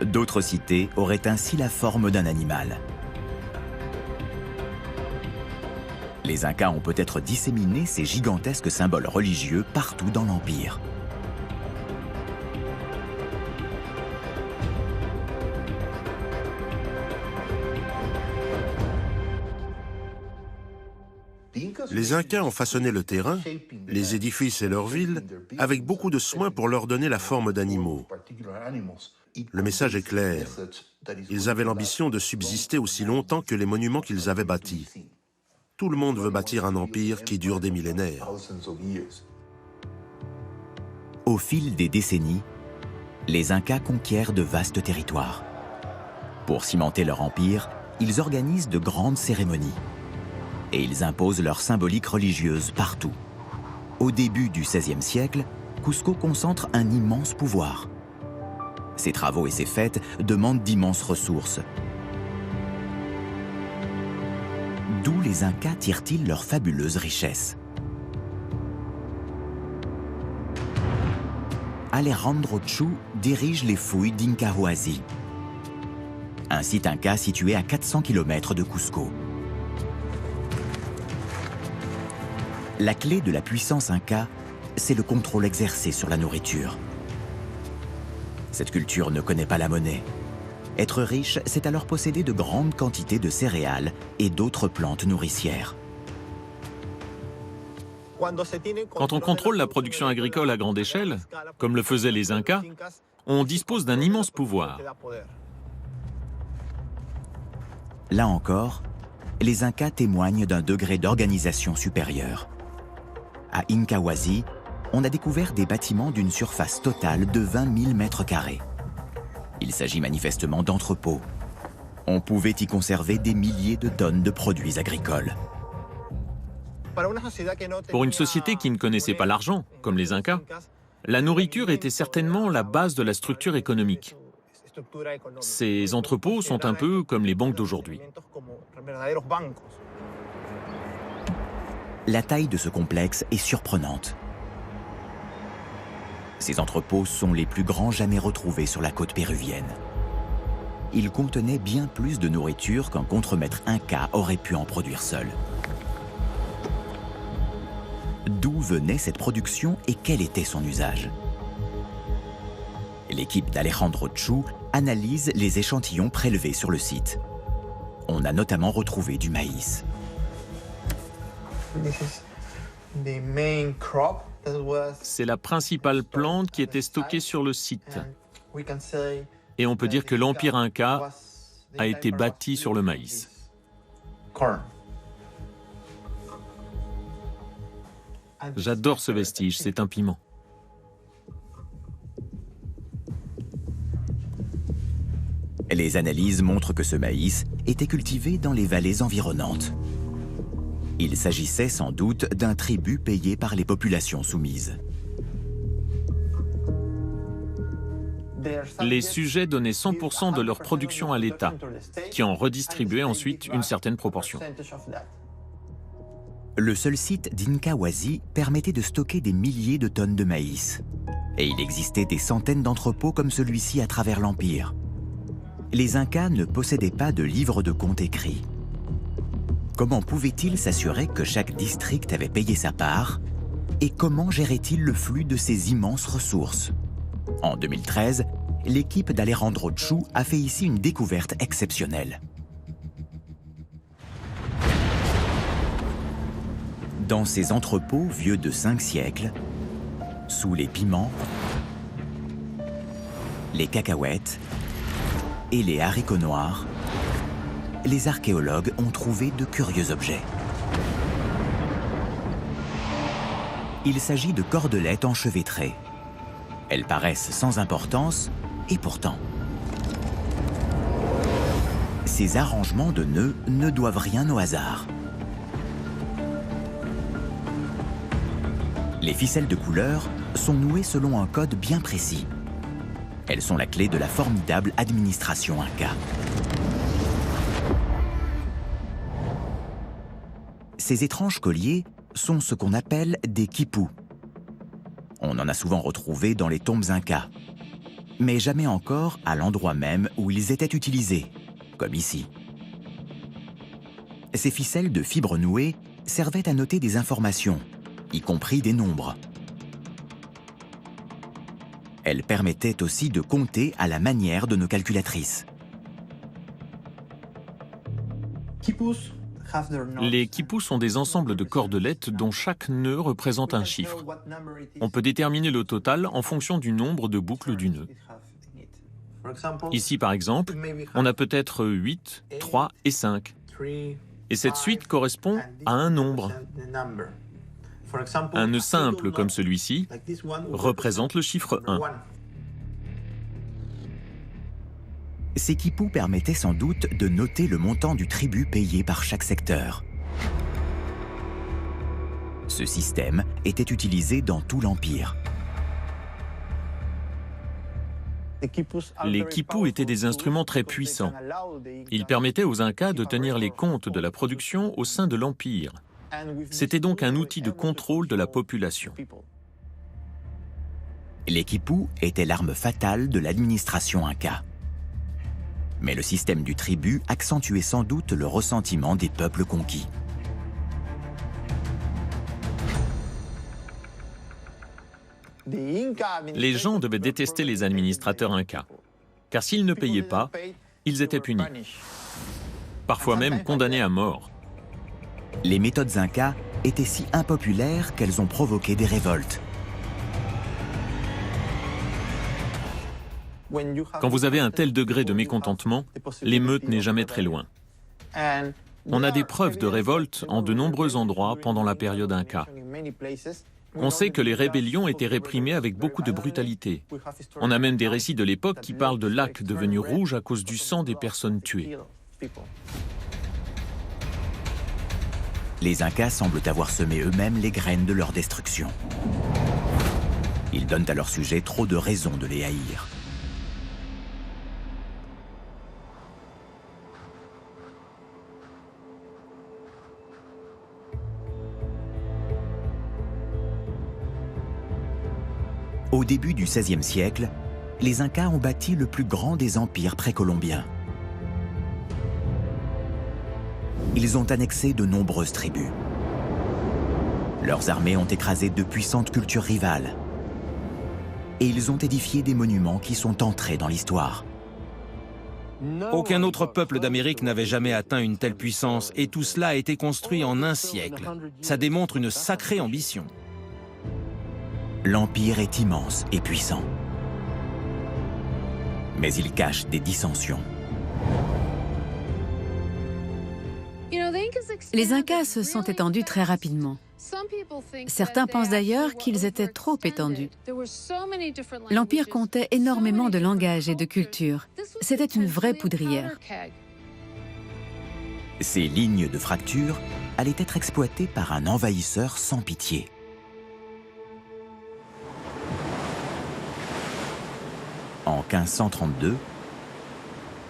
D'autres cités auraient ainsi la forme d'un animal. Les Incas ont peut-être disséminé ces gigantesques symboles religieux partout dans l'Empire. Les Incas ont façonné le terrain, les édifices et leurs villes avec beaucoup de soin pour leur donner la forme d'animaux. Le message est clair. Ils avaient l'ambition de subsister aussi longtemps que les monuments qu'ils avaient bâtis. Tout le monde veut bâtir un empire qui dure des millénaires. Au fil des décennies, les Incas conquièrent de vastes territoires. Pour cimenter leur empire, ils organisent de grandes cérémonies. Et ils imposent leur symbolique religieuse partout. Au début du XVIe siècle, Cusco concentre un immense pouvoir. Ses travaux et ses fêtes demandent d'immenses ressources. D'où les Incas tirent-ils leur fabuleuse richesse? Alejandro Chu dirige les fouilles d'Incahuasi, un site Inca situé à 400 km de Cusco. La clé de la puissance inca, c'est le contrôle exercé sur la nourriture. Cette culture ne connaît pas la monnaie. Être riche, c'est alors posséder de grandes quantités de céréales et d'autres plantes nourricières. Quand on contrôle la production agricole à grande échelle, comme le faisaient les Incas, on dispose d'un immense pouvoir. Là encore, les Incas témoignent d'un degré d'organisation supérieur. À Incahuasi, on a découvert des bâtiments d'une surface totale de 20 000 mètres carrés. Il s'agit manifestement d'entrepôts. On pouvait y conserver des milliers de tonnes de produits agricoles. Pour une société qui ne connaissait pas l'argent, comme les Incas, la nourriture était certainement la base de la structure économique. Ces entrepôts sont un peu comme les banques d'aujourd'hui. La taille de ce complexe est surprenante. Ces entrepôts sont les plus grands jamais retrouvés sur la côte péruvienne. Ils contenaient bien plus de nourriture qu'un contremaître inca aurait pu en produire seul. D'où venait cette production et quel était son usage? L'équipe d'Alejandro Chu analyse les échantillons prélevés sur le site. On a notamment retrouvé du maïs. C'est la principale plante qui était stockée sur le site. Et on peut dire que l'Empire Inca a été bâti sur le maïs. J'adore ce vestige, c'est un piment. Les analyses montrent que ce maïs était cultivé dans les vallées environnantes. Il s'agissait sans doute d'un tribut payé par les populations soumises. Les sujets donnaient 100% de leur production à l'État, qui en redistribuait ensuite une certaine proportion. Le seul site d'Incahuasi permettait de stocker des milliers de tonnes de maïs. Et il existait des centaines d'entrepôts comme celui-ci à travers l'Empire. Les Incas ne possédaient pas de livre de compte écrit. Comment pouvaient-ils s'assurer que chaque district avait payé sa part? Et comment gérait-il le flux de ces immenses ressources? En 2013, l'équipe d'Alejandro Chu a fait ici une découverte exceptionnelle. Dans ces entrepôts vieux de 5 siècles, sous les piments, les cacahuètes et les haricots noirs, les archéologues ont trouvé de curieux objets. Il s'agit de cordelettes enchevêtrées. Elles paraissent sans importance, et pourtant, ces arrangements de nœuds ne doivent rien au hasard. Les ficelles de couleur sont nouées selon un code bien précis. Elles sont la clé de la formidable administration inca. Ces étranges colliers sont ce qu'on appelle des quipus. On en a souvent retrouvé dans les tombes incas, mais jamais encore à l'endroit même où ils étaient utilisés, comme ici. Ces ficelles de fibres nouées servaient à noter des informations, y compris des nombres. Elles permettaient aussi de compter à la manière de nos calculatrices. Les quipus sont des ensembles de cordelettes dont chaque nœud représente un chiffre. On peut déterminer le total en fonction du nombre de boucles du nœud. Ici, par exemple, on a peut-être 8, 3 et 5. Et cette suite correspond à un nombre. Un nœud simple comme celui-ci représente le chiffre 1. Ces quipus permettaient sans doute de noter le montant du tribut payé par chaque secteur. Ce système était utilisé dans tout l'Empire. Les quipus étaient des instruments très puissants. Ils permettaient aux Incas de tenir les comptes de la production au sein de l'Empire. C'était donc un outil de contrôle de la population. Les quipus étaient l'arme fatale de l'administration inca. Mais le système du tribut accentuait sans doute le ressentiment des peuples conquis. Les gens devaient détester les administrateurs incas, car s'ils ne payaient pas, ils étaient punis, parfois même condamnés à mort. Les méthodes incas étaient si impopulaires qu'elles ont provoqué des révoltes. Quand vous avez un tel degré de mécontentement, l'émeute n'est jamais très loin. On a des preuves de révolte en de nombreux endroits pendant la période inca. On sait que les rébellions étaient réprimées avec beaucoup de brutalité. On a même des récits de l'époque qui parlent de lacs devenus rouges à cause du sang des personnes tuées. Les Incas semblent avoir semé eux-mêmes les graines de leur destruction. Ils donnent à leur sujet trop de raisons de les haïr. Au début du XVIe siècle, les Incas ont bâti le plus grand des empires précolombiens. Ils ont annexé de nombreuses tribus. Leurs armées ont écrasé de puissantes cultures rivales. Et ils ont édifié des monuments qui sont entrés dans l'histoire. Aucun autre peuple d'Amérique n'avait jamais atteint une telle puissance, et tout cela a été construit en un siècle. Ça démontre une sacrée ambition. L'empire est immense et puissant. Mais il cache des dissensions. Les Incas se sont étendus très rapidement. Certains pensent d'ailleurs qu'ils étaient trop étendus. L'Empire comptait énormément de langages et de cultures. C'était une vraie poudrière. Ces lignes de fracture allaient être exploitées par un envahisseur sans pitié. En 1532,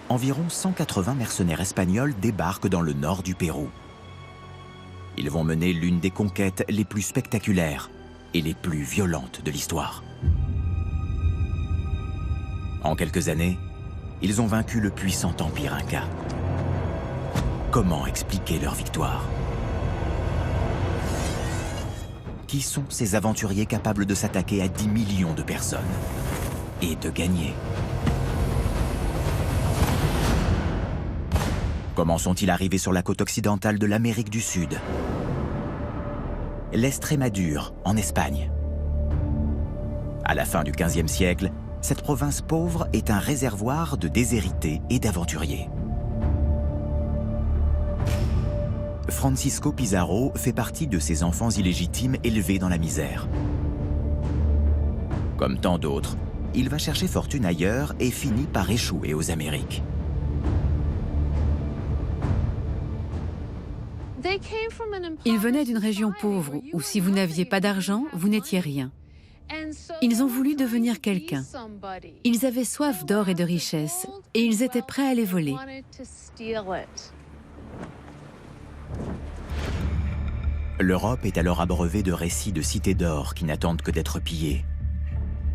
environ 180 mercenaires espagnols débarquent dans le nord du Pérou. Ils vont mener l'une des conquêtes les plus spectaculaires et les plus violentes de l'histoire. En quelques années, ils ont vaincu le puissant empire inca. Comment expliquer leur victoire? Qui sont ces aventuriers capables de s'attaquer à 10 millions de personnes et de gagner? Comment sont-ils arrivés sur la côte occidentale de l'Amérique du Sud? L'Estrémadure, en Espagne. À la fin du XVe siècle, cette province pauvre est un réservoir de déshérités et d'aventuriers. Francisco Pizarro fait partie de ces enfants illégitimes élevés dans la misère. Comme tant d'autres, il va chercher fortune ailleurs et finit par échouer aux Amériques. Ils venaient d'une région pauvre où si vous n'aviez pas d'argent, vous n'étiez rien. Ils ont voulu devenir quelqu'un. Ils avaient soif d'or et de richesse et ils étaient prêts à les voler. L'Europe est alors abreuvée de récits de cités d'or qui n'attendent que d'être pillées.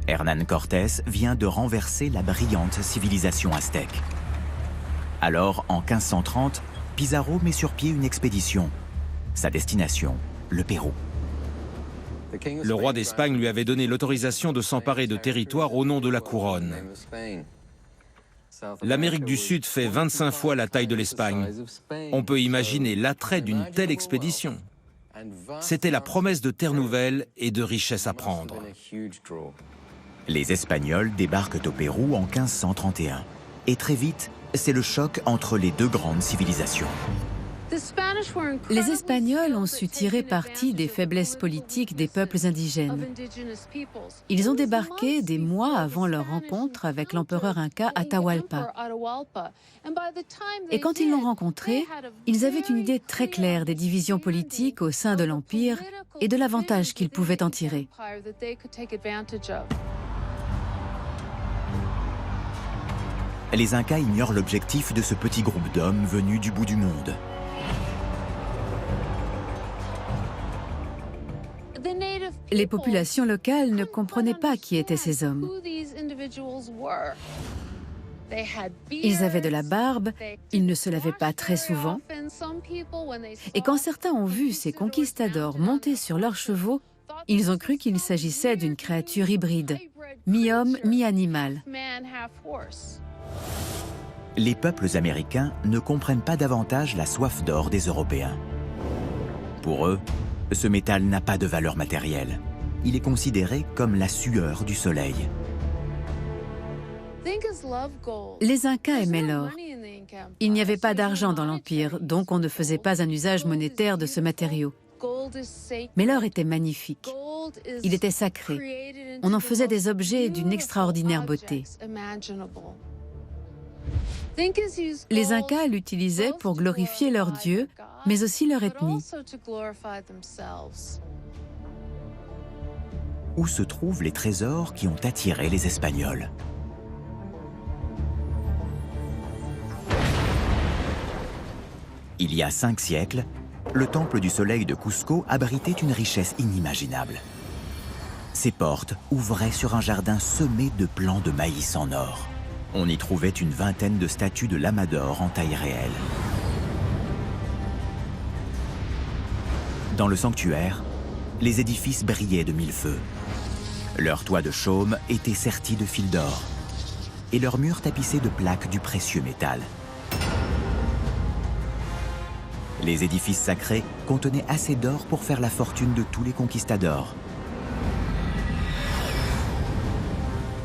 Hernán Cortés vient de renverser la brillante civilisation aztèque. Alors, en 1530, Pizarro met sur pied une expédition. Sa destination, le Pérou. Le roi d'Espagne lui avait donné l'autorisation de s'emparer de territoires au nom de la couronne. L'Amérique du Sud fait 25 fois la taille de l'Espagne. On peut imaginer l'attrait d'une telle expédition. C'était la promesse de terre nouvelle et de richesses à prendre. Les Espagnols débarquent au Pérou en 1531. Et très vite, c'est le choc entre les deux grandes civilisations. Les Espagnols ont su tirer parti des faiblesses politiques des peuples indigènes. Ils ont débarqué des mois avant leur rencontre avec l'empereur inca Atahualpa. Et quand ils l'ont rencontré, ils avaient une idée très claire des divisions politiques au sein de l'empire et de l'avantage qu'ils pouvaient en tirer. Les Incas ignorent l'objectif de ce petit groupe d'hommes venus du bout du monde. Les populations locales ne comprenaient pas qui étaient ces hommes. Ils avaient de la barbe, ils ne se lavaient pas très souvent. Et quand certains ont vu ces conquistadors monter sur leurs chevaux, Ils ont cru qu'il s'agissait d'une créature hybride, mi-homme, mi-animal. Les peuples américains ne comprennent pas davantage la soif d'or des Européens. Pour eux, ce métal n'a pas de valeur matérielle. Il est considéré comme la sueur du soleil. Les Incas aimaient l'or. Il n'y avait pas d'argent dans l'Empire, donc on ne faisait pas un usage monétaire de ce matériau. Mais l'or était magnifique. Il était sacré. On en faisait des objets d'une extraordinaire beauté. Les Incas l'utilisaient pour glorifier leur dieu, mais aussi leur ethnie. Où se trouvent les trésors qui ont attiré les Espagnols? Il y a 5 siècles, le temple du soleil de Cusco abritait une richesse inimaginable. Ses portes ouvraient sur un jardin semé de plants de maïs en or. On y trouvait une vingtaine de statues de lamadors en taille réelle. Dans le sanctuaire, les édifices brillaient de mille feux. Leurs toits de chaume étaient sertis de fils d'or et leurs murs tapissés de plaques du précieux métal. Les édifices sacrés contenaient assez d'or pour faire la fortune de tous les conquistadors.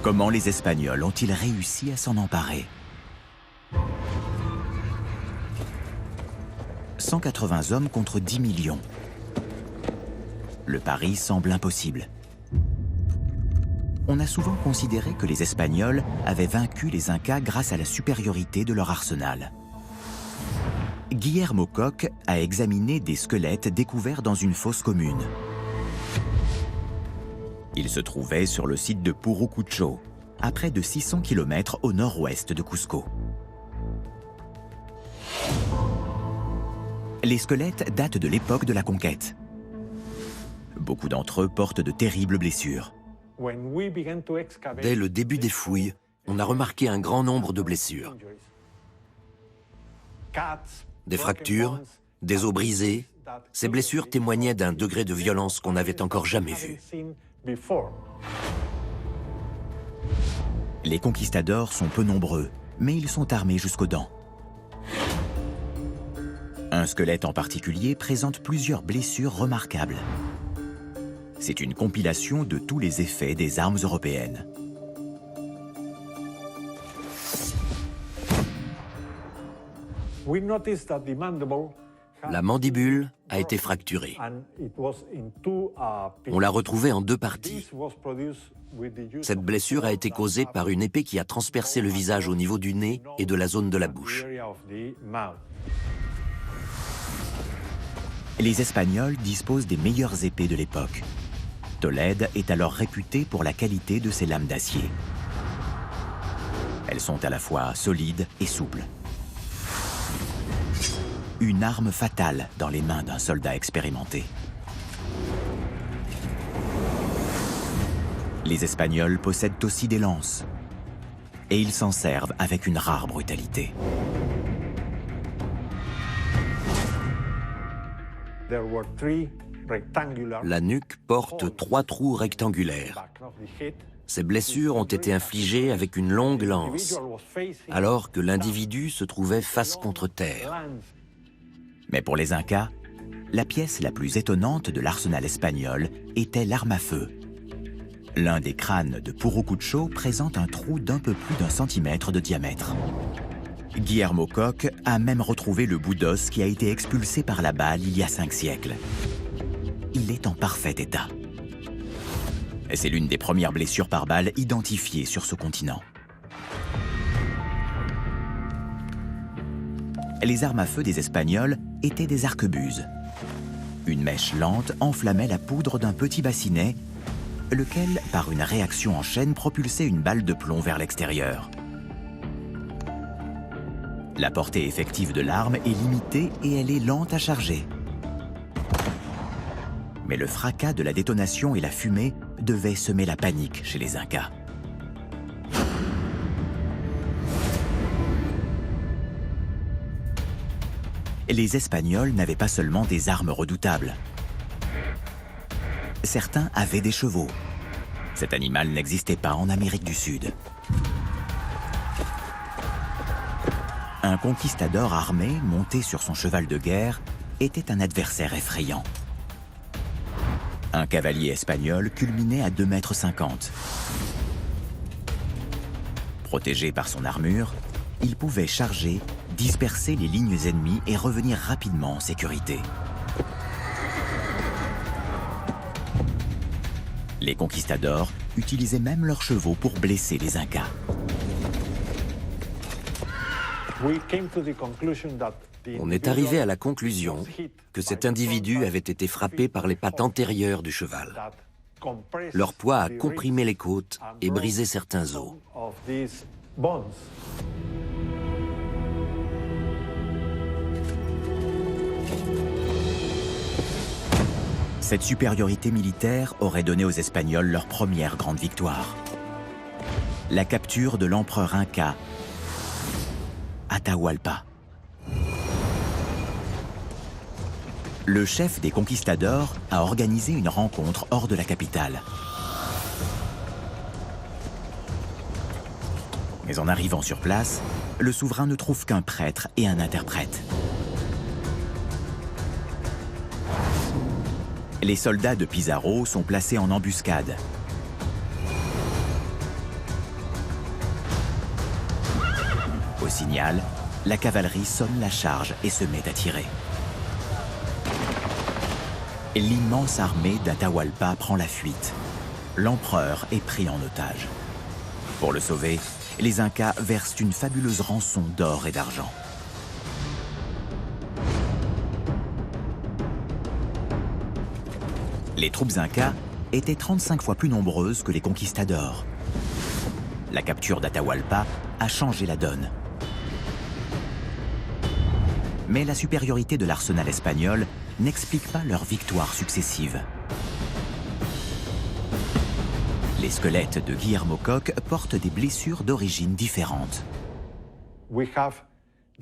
Comment les Espagnols ont-ils réussi à s'en emparer? 180 hommes contre 10 millions. Le pari semble impossible. On a souvent considéré que les Espagnols avaient vaincu les Incas grâce à la supériorité de leur arsenal. Guillermo Koch a examiné des squelettes découverts dans une fosse commune. Ils se trouvaient sur le site de Purucucho, à près de 600 km au nord-ouest de Cusco. Les squelettes datent de l'époque de la conquête. Beaucoup d'entre eux portent de terribles blessures. Dès le début des fouilles, on a remarqué un grand nombre de blessures. Des fractures, des os brisés. Ces blessures témoignaient d'un degré de violence qu'on n'avait encore jamais vu. Les conquistadors sont peu nombreux, mais ils sont armés jusqu'aux dents. Un squelette en particulier présente plusieurs blessures remarquables. C'est une compilation de tous les effets des armes européennes. La mandibule a été fracturée. On l'a retrouvée en 2 parties. Cette blessure a été causée par une épée qui a transpercé le visage au niveau du nez et de la zone de la bouche. Les Espagnols disposent des meilleures épées de l'époque. Tolède est alors réputée pour la qualité de ses lames d'acier. Elles sont à la fois solides et souples. Une arme fatale dans les mains d'un soldat expérimenté. Les Espagnols possèdent aussi des lances. Et ils s'en servent avec une rare brutalité. La nuque porte 3 trous rectangulaires. Ces blessures ont été infligées avec une longue lance, alors que l'individu se trouvait face contre terre. Mais pour les Incas, la pièce la plus étonnante de l'arsenal espagnol était l'arme à feu. L'un des crânes de Purucucho présente un trou d'un peu plus d'1 centimètre de diamètre. Guillermo Koch a même retrouvé le bout d'os qui a été expulsé par la balle il y a 5 siècles. Il est en parfait état. C'est l'une des premières blessures par balle identifiées sur ce continent. Les armes à feu des Espagnols étaient des arquebuses. Une mèche lente enflammait la poudre d'un petit bassinet, lequel, par une réaction en chaîne, propulsait une balle de plomb vers l'extérieur. La portée effective de l'arme est limitée et elle est lente à charger. Mais le fracas de la détonation et la fumée devaient semer la panique chez les Incas. Les Espagnols n'avaient pas seulement des armes redoutables. Certains avaient des chevaux. Cet animal n'existait pas en Amérique du Sud. Un conquistador armé, monté sur son cheval de guerre, était un adversaire effrayant. Un cavalier espagnol culminait à 2,50 m. Protégé par son armure, il pouvait charger, disperser les lignes ennemies et revenir rapidement en sécurité. Les conquistadors utilisaient même leurs chevaux pour blesser les Incas. On est arrivé à la conclusion que cet individu avait été frappé par les pattes antérieures du cheval. Leur poids a comprimé les côtes et brisé certains os. Cette supériorité militaire aurait donné aux Espagnols leur première grande victoire. La capture de l'empereur Inca, Atahualpa. Le chef des conquistadors a organisé une rencontre hors de la capitale. Mais en arrivant sur place, le souverain ne trouve qu'un prêtre et un interprète. Les soldats de Pizarro sont placés en embuscade. Au signal, la cavalerie sonne la charge et se met à tirer. L'immense armée d'Atahualpa prend la fuite. L'empereur est pris en otage. Pour le sauver, les Incas versent une fabuleuse rançon d'or et d'argent. Les troupes Incas étaient 35 fois plus nombreuses que les conquistadors. La capture d'Atahualpa a changé la donne. Mais la supériorité de l'arsenal espagnol n'explique pas leurs victoires successives. Les squelettes de Guillermo Cock portent des blessures d'origine différente.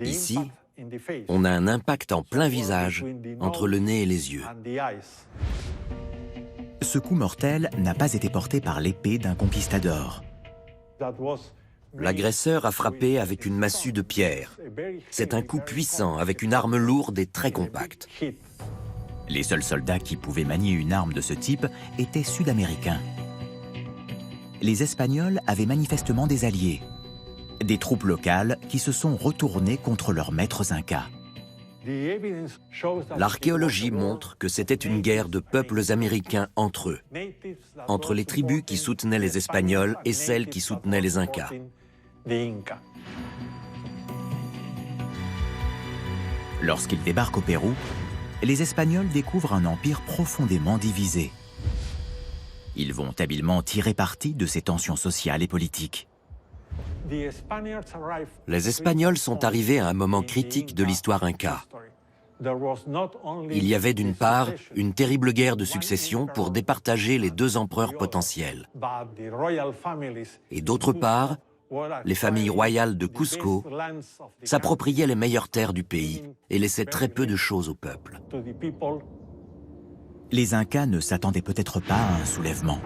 Ici, on a un impact en plein visage, entre le nez et les yeux. Ce coup mortel n'a pas été porté par l'épée d'un conquistador. L'agresseur a frappé avec une massue de pierre. C'est un coup puissant avec une arme lourde et très compacte. Les seuls soldats qui pouvaient manier une arme de ce type étaient sud-américains. Les Espagnols avaient manifestement des alliés, des troupes locales qui se sont retournées contre leurs maîtres incas. L'archéologie montre que c'était une guerre de peuples américains entre eux, entre les tribus qui soutenaient les Espagnols et celles qui soutenaient les Incas. Lorsqu'ils débarquent au Pérou, les Espagnols découvrent un empire profondément divisé. Ils vont habilement tirer parti de ces tensions sociales et politiques. Les Espagnols sont arrivés à un moment critique de l'histoire inca. Il y avait d'une part une terrible guerre de succession pour départager les deux empereurs potentiels. Et d'autre part, les familles royales de Cusco s'appropriaient les meilleures terres du pays et laissaient très peu de choses au peuple. Les Incas ne s'attendaient peut-être pas à un soulèvement.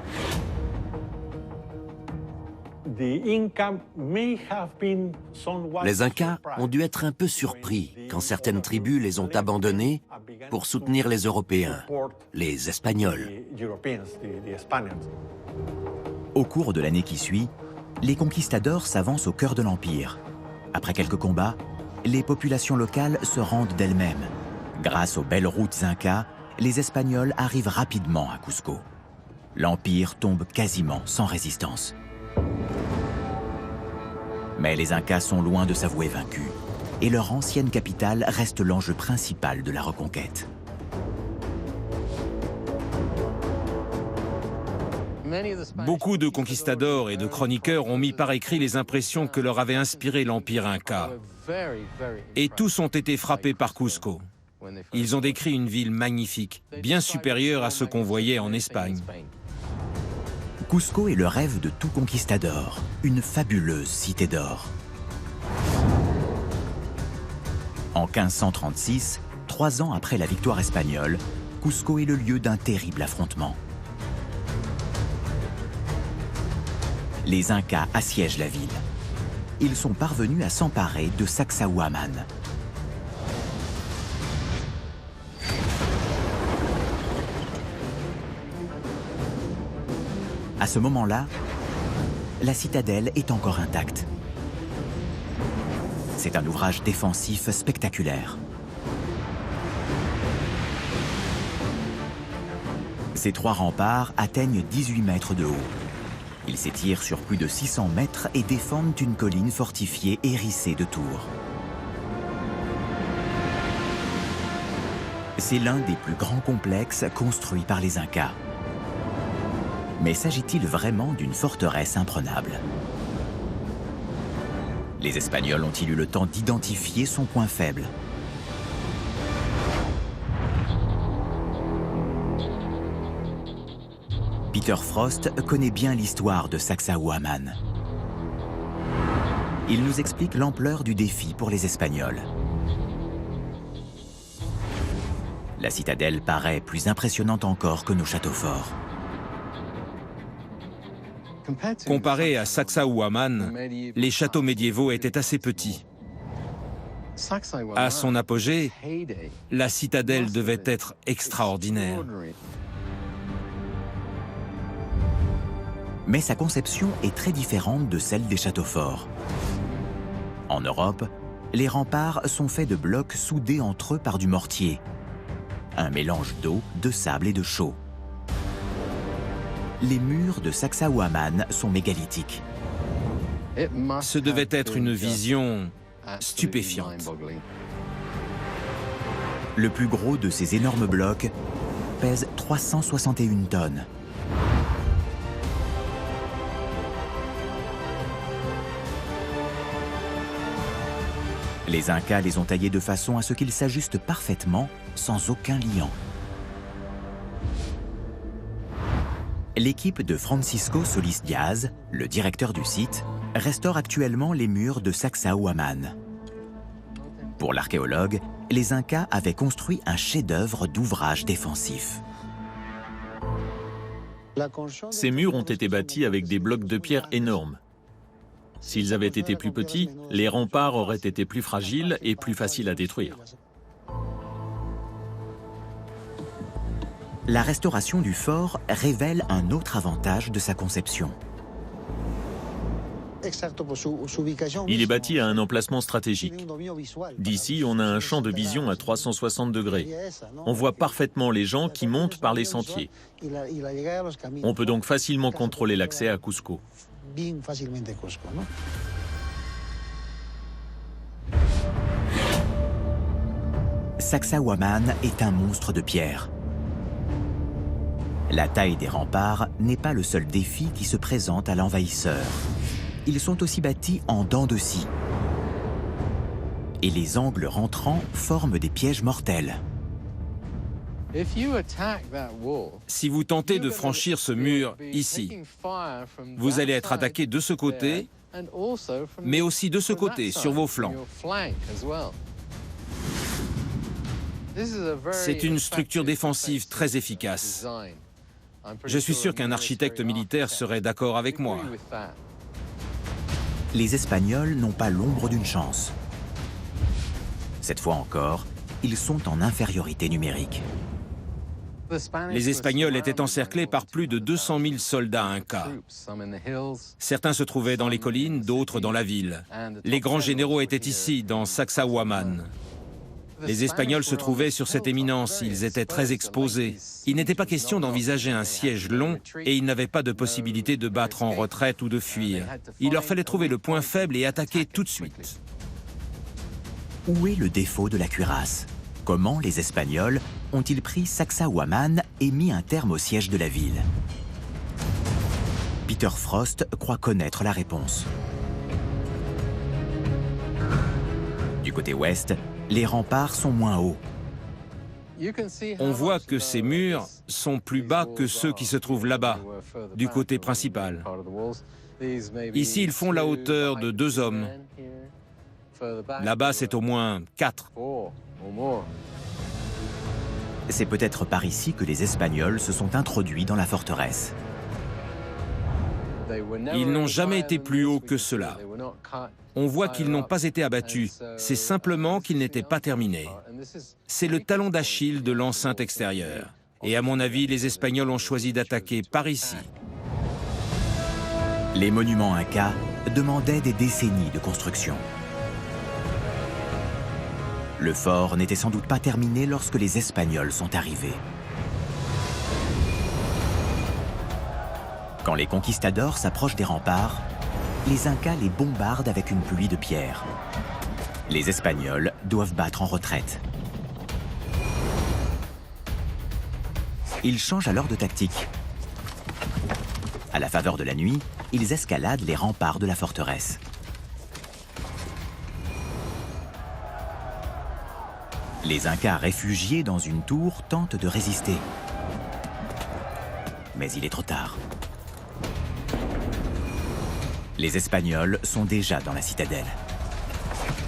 Les Incas ont dû être un peu surpris quand certaines tribus les ont abandonnés pour soutenir les Européens, les Espagnols. Au cours de l'année qui suit, les conquistadors s'avancent au cœur de l'Empire. Après quelques combats, les populations locales se rendent d'elles-mêmes. Grâce aux belles routes Incas, les Espagnols arrivent rapidement à Cusco. L'Empire tombe quasiment sans résistance. Mais les Incas sont loin de s'avouer vaincus, et leur ancienne capitale reste l'enjeu principal de la reconquête. Beaucoup de conquistadors et de chroniqueurs ont mis par écrit les impressions que leur avait inspiré l'Empire Inca. Et tous ont été frappés par Cusco. Ils ont décrit une ville magnifique, bien supérieure à ce qu'on voyait en Espagne. Cusco est le rêve de tout conquistador, une fabuleuse cité d'or. En 1536, 3 ans après la victoire espagnole, Cusco est le lieu d'un terrible affrontement. les Incas assiègent la ville. Ils sont parvenus à s'emparer de Sacsayhuamán. À ce moment-là, la citadelle est encore intacte. C'est un ouvrage défensif spectaculaire. Ces 3 remparts atteignent 18 mètres de haut. Ils s'étirent sur plus de 600 mètres et défendent une colline fortifiée hérissée de tours. C'est l'un des plus grands complexes construits par les Incas. Mais s'agit-il vraiment d'une forteresse imprenable? Les Espagnols ont-ils eu le temps d'identifier son point faible? Peter Frost connaît bien l'histoire de Sacsayhuamán. Il nous explique l'ampleur du défi pour les Espagnols. La citadelle paraît plus impressionnante encore que nos châteaux forts. Comparé à Sacsayhuamán, les châteaux médiévaux étaient assez petits. À son apogée, la citadelle devait être extraordinaire. Mais sa conception est très différente de celle des châteaux forts. En Europe, les remparts sont faits de blocs soudés entre eux par du mortier, un mélange d'eau, de sable et de chaux. Les murs de Sacsayhuamán sont mégalithiques. Ce devait être une vision stupéfiante. Le plus gros de ces énormes blocs pèse 361 tonnes. Les Incas les ont taillés de façon à ce qu'ils s'ajustent parfaitement, sans aucun liant. L'équipe de Francisco Solís Diaz, le directeur du site, restaure actuellement les murs de Sacsayhuamán. Pour l'archéologue, les Incas avaient construit un chef-d'œuvre d'ouvrage défensif. Ces murs ont été bâtis avec des blocs de pierre énormes. S'ils avaient été plus petits, les remparts auraient été plus fragiles et plus faciles à détruire. La restauration du fort révèle un autre avantage de sa conception. Il est bâti à un emplacement stratégique. D'ici, on a un champ de vision à 360 degrés. On voit parfaitement les gens qui montent par les sentiers. On peut donc facilement contrôler l'accès à Cusco. Sacsayhuamán est un monstre de pierre. La taille des remparts n'est pas le seul défi qui se présente à l'envahisseur. Ils sont aussi bâtis en dents de scie. Et les angles rentrants forment des pièges mortels. Si vous tentez de franchir ce mur ici, vous allez être attaqué de ce côté, mais aussi de ce côté, sur vos flancs. C'est une structure défensive très efficace. Je suis sûr qu'un architecte militaire serait d'accord avec moi. Les Espagnols n'ont pas l'ombre d'une chance. Cette fois encore, ils sont en infériorité numérique. Les Espagnols étaient encerclés par plus de 200 000 soldats incas. Certains se trouvaient dans les collines, d'autres dans la ville. Les grands généraux étaient ici, dans Sacsayhuamán. Les Espagnols se trouvaient sur cette éminence, ils étaient très exposés. Il n'était pas question d'envisager un siège long et ils n'avaient pas de possibilité de battre en retraite ou de fuir. Il leur fallait trouver le point faible et attaquer tout de suite. Où est le défaut de la cuirasse? Comment les Espagnols ont-ils pris Sacsayhuamán et mis un terme au siège de la ville? Peter Frost croit connaître la réponse. Du côté ouest, les remparts sont moins hauts. On voit que ces murs sont plus bas que ceux qui se trouvent là-bas, du côté principal. Ici, ils font la hauteur de 2 hommes. Là-bas, c'est au moins 4. C'est peut-être par ici que les Espagnols se sont introduits dans la forteresse. Ils n'ont jamais été plus hauts que cela. On voit qu'ils n'ont pas été abattus, c'est simplement qu'ils n'étaient pas terminés. C'est le talon d'Achille de l'enceinte extérieure. Et à mon avis, les Espagnols ont choisi d'attaquer par ici. Les monuments incas demandaient des décennies de construction. Le fort n'était sans doute pas terminé lorsque les Espagnols sont arrivés. Quand les conquistadors s'approchent des remparts, les Incas les bombardent avec une pluie de pierres. Les Espagnols doivent battre en retraite. Ils changent alors de tactique. À la faveur de la nuit, ils escaladent les remparts de la forteresse. Les Incas réfugiés dans une tour tentent de résister. Mais il est trop tard. Les Espagnols sont déjà dans la citadelle.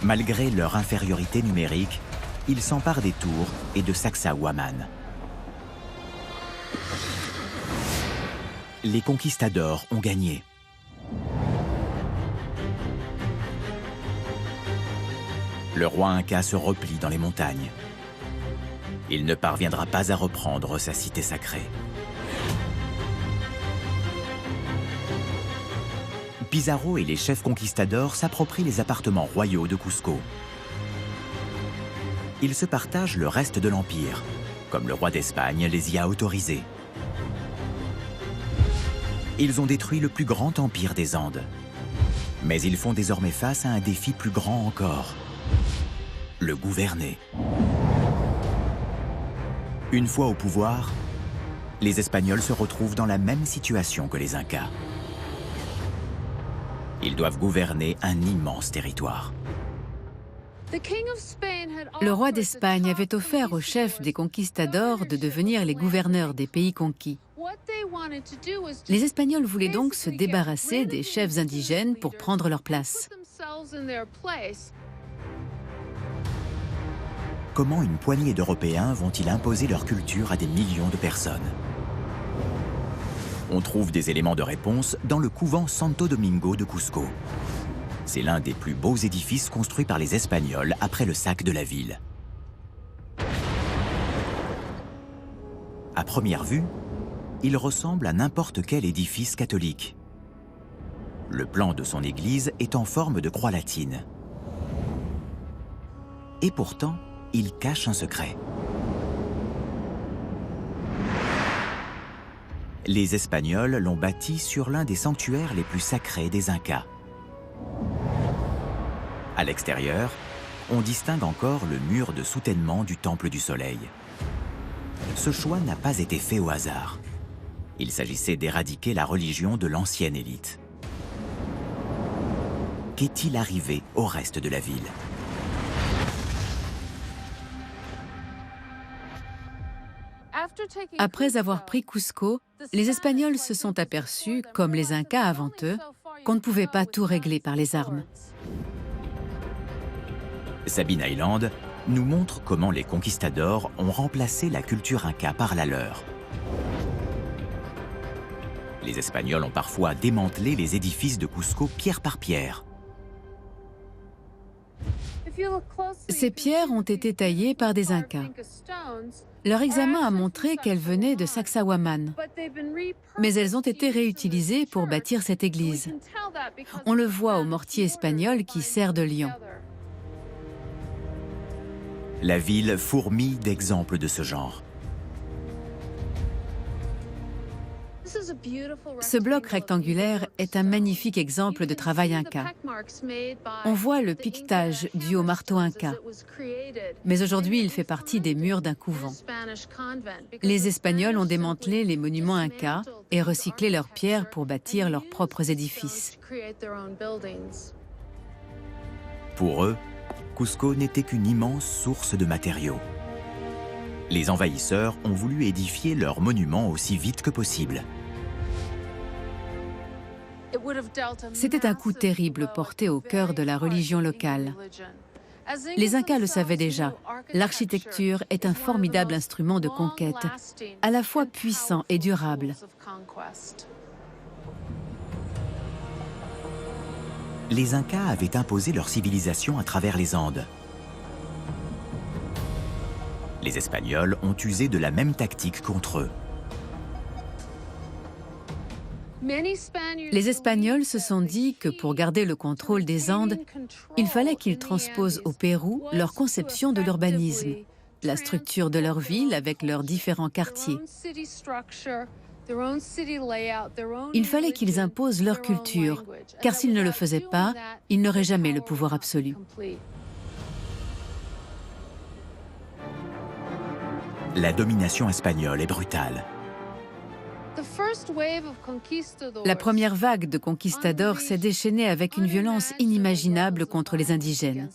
Malgré leur infériorité numérique, ils s'emparent des tours et de Sacsayhuamán. Les conquistadors ont gagné. Le roi Inca se replie dans les montagnes. Il ne parviendra pas à reprendre sa cité sacrée. Pizarro et les chefs conquistadors s'approprient les appartements royaux de Cusco. Ils se partagent le reste de l'Empire, comme le roi d'Espagne les y a autorisés. Ils ont détruit le plus grand empire des Andes. Mais ils font désormais face à un défi plus grand encore. Le gouverner. Une fois au pouvoir, les Espagnols se retrouvent dans la même situation que les Incas. Ils doivent gouverner un immense territoire. Le roi d'Espagne avait offert aux chefs des conquistadors de devenir les gouverneurs des pays conquis. Les Espagnols voulaient donc se débarrasser des chefs indigènes pour prendre leur place. Comment une poignée d'Européens vont-ils imposer leur culture à des millions de personnes? On trouve des éléments de réponse dans le couvent Santo Domingo de Cusco. C'est l'un des plus beaux édifices construits par les Espagnols après le sac de la ville. À première vue, il ressemble à n'importe quel édifice catholique. Le plan de son église est en forme de croix latine. Et pourtant, il cache un secret. Les Espagnols l'ont bâti sur l'un des sanctuaires les plus sacrés des Incas. À l'extérieur, on distingue encore le mur de soutènement du Temple du Soleil. Ce choix n'a pas été fait au hasard. Il s'agissait d'éradiquer la religion de l'ancienne élite. Qu'est-il arrivé au reste de la ville? Après avoir pris Cusco, les Espagnols se sont aperçus, comme les Incas avant eux, qu'on ne pouvait pas tout régler par les armes. Sabine Island nous montre comment les conquistadors ont remplacé la culture inca par la leur. Les Espagnols ont parfois démantelé les édifices de Cusco pierre par pierre. Ces pierres ont été taillées par des Incas. Leur examen a montré qu'elles venaient de Sacsayhuamán, mais elles ont été réutilisées pour bâtir cette église. On le voit au mortier espagnol qui sert de lion. La ville fourmille d'exemples de ce genre. Ce bloc rectangulaire est un magnifique exemple de travail inca. On voit le piquetage dû au marteau inca, mais aujourd'hui il fait partie des murs d'un couvent. Les Espagnols ont démantelé les monuments incas et recyclé leurs pierres pour bâtir leurs propres édifices. Pour eux, Cusco n'était qu'une immense source de matériaux. Les envahisseurs ont voulu édifier leurs monuments aussi vite que possible. C'était un coup terrible porté au cœur de la religion locale. Les Incas le savaient déjà, l'architecture est un formidable instrument de conquête, à la fois puissant et durable. Les Incas avaient imposé leur civilisation à travers les Andes. Les Espagnols ont usé de la même tactique contre eux. Les Espagnols se sont dit que pour garder le contrôle des Andes, il fallait qu'ils transposent au Pérou leur conception de l'urbanisme, la structure de leur ville avec leurs différents quartiers. Il fallait qu'ils imposent leur culture, car s'ils ne le faisaient pas, ils n'auraient jamais le pouvoir absolu. La domination espagnole est brutale. La première vague de conquistadors s'est déchaînée avec une violence inimaginable contre les indigènes.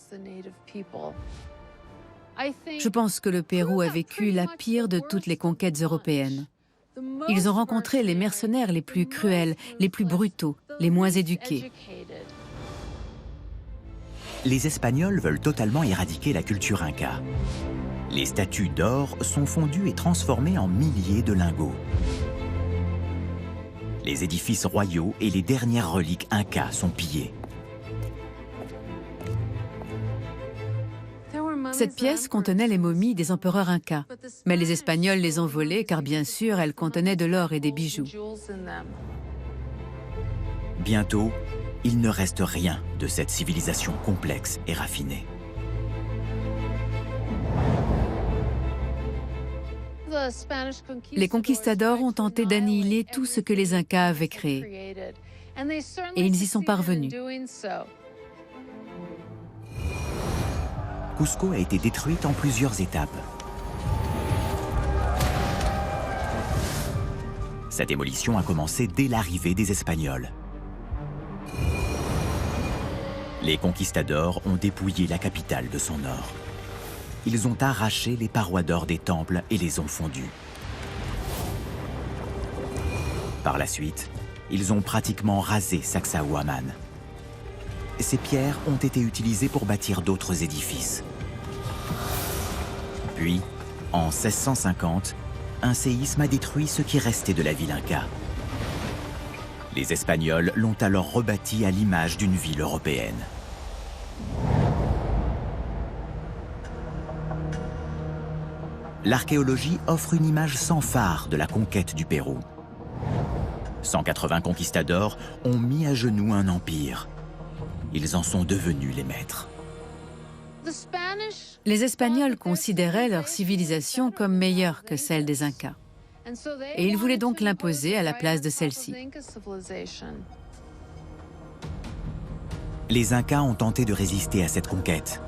Je pense que le Pérou a vécu la pire de toutes les conquêtes européennes. Ils ont rencontré les mercenaires les plus cruels, les plus brutaux, les moins éduqués. Les Espagnols veulent totalement éradiquer la culture inca. Les statues d'or sont fondues et transformées en milliers de lingots. Les édifices royaux et les dernières reliques incas sont pillées. Cette pièce contenait les momies des empereurs incas, mais les Espagnols les ont volées car bien sûr elles contenaient de l'or et des bijoux. Bientôt, il ne reste rien de cette civilisation complexe et raffinée. Les conquistadors ont tenté d'annihiler tout ce que les Incas avaient créé. Et ils y sont parvenus. Cusco a été détruite en plusieurs étapes. Sa démolition a commencé dès l'arrivée des Espagnols. Les conquistadors ont dépouillé la capitale de son or. Ils ont arraché les parois d'or des temples et les ont fondues. Par la suite, ils ont pratiquement rasé Sacsayhuaman. Ces pierres ont été utilisées pour bâtir d'autres édifices. Puis, en 1650, un séisme a détruit ce qui restait de la ville inca. Les Espagnols l'ont alors rebâtie à l'image d'une ville européenne. L'archéologie offre une image sans fard de la conquête du Pérou. 180 conquistadors ont mis à genoux un empire. Ils en sont devenus les maîtres. Les Espagnols considéraient leur civilisation comme meilleure que celle des Incas. Et ils voulaient donc l'imposer à la place de celle-ci. Les Incas ont tenté de résister à cette conquête.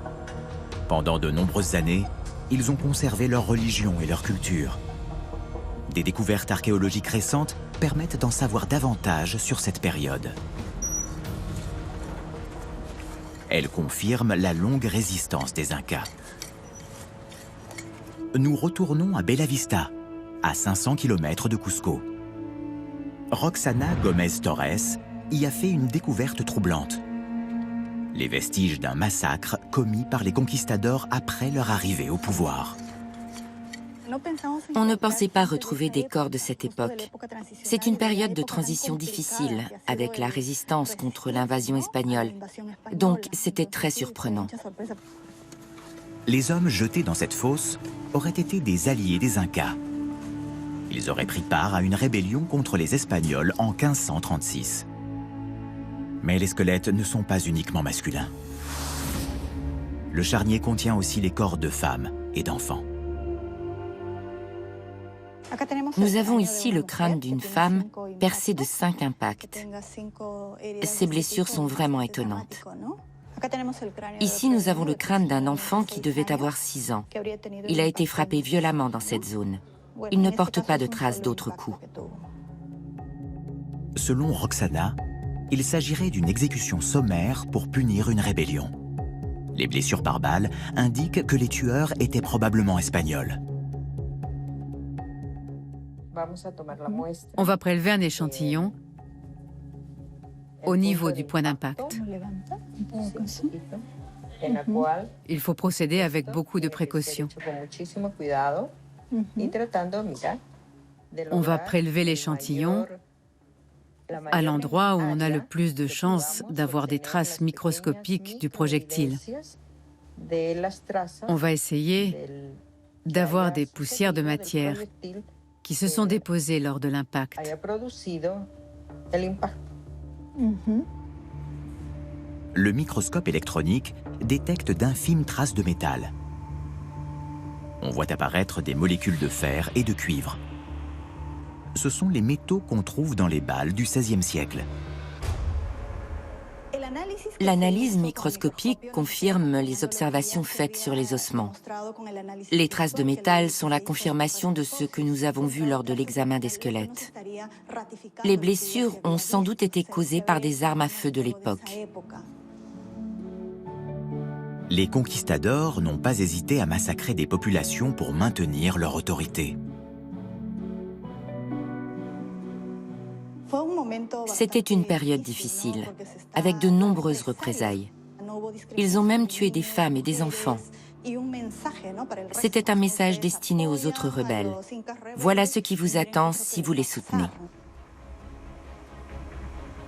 Pendant de nombreuses années, ils ont conservé leur religion et leur culture. Des découvertes archéologiques récentes permettent d'en savoir davantage sur cette période. Elles confirment la longue résistance des Incas. Nous retournons à Bella Vista, à 500 km de Cusco. Roxana Gomez Torres y a fait une découverte troublante. Les vestiges d'un massacre commis par les conquistadors après leur arrivée au pouvoir. On ne pensait pas retrouver des corps de cette époque. C'est une période de transition difficile, avec la résistance contre l'invasion espagnole. Donc, c'était très surprenant. Les hommes jetés dans cette fosse auraient été des alliés des Incas. Ils auraient pris part à une rébellion contre les Espagnols en 1536. Mais les squelettes ne sont pas uniquement masculins. Le charnier contient aussi les corps de femmes et d'enfants. Nous avons ici le crâne d'une femme percé de 5 impacts. Ces blessures sont vraiment étonnantes. Ici, nous avons le crâne d'un enfant qui devait avoir 6 ans. Il a été frappé violemment dans cette zone. Il ne porte pas de traces d'autres coups. Selon Roxana, il s'agirait d'une exécution sommaire pour punir une rébellion. Les blessures par balle indiquent que les tueurs étaient probablement espagnols. On va prélever un échantillon au niveau du point d'impact. Il faut procéder avec beaucoup de précaution. On va prélever l'échantillon à l'endroit où on a le plus de chances d'avoir des traces microscopiques du projectile. On va essayer d'avoir des poussières de matière qui se sont déposées lors de l'impact. Le microscope électronique détecte d'infimes traces de métal. On voit apparaître des molécules de fer et de cuivre. Ce sont les métaux qu'on trouve dans les balles du XVIe siècle. L'analyse microscopique confirme les observations faites sur les ossements. Les traces de métal sont la confirmation de ce que nous avons vu lors de l'examen des squelettes. Les blessures ont sans doute été causées par des armes à feu de l'époque. Les conquistadors n'ont pas hésité à massacrer des populations pour maintenir leur autorité. C'était une période difficile, avec de nombreuses représailles. Ils ont même tué des femmes et des enfants. C'était un message destiné aux autres rebelles. Voilà ce qui vous attend si vous les soutenez.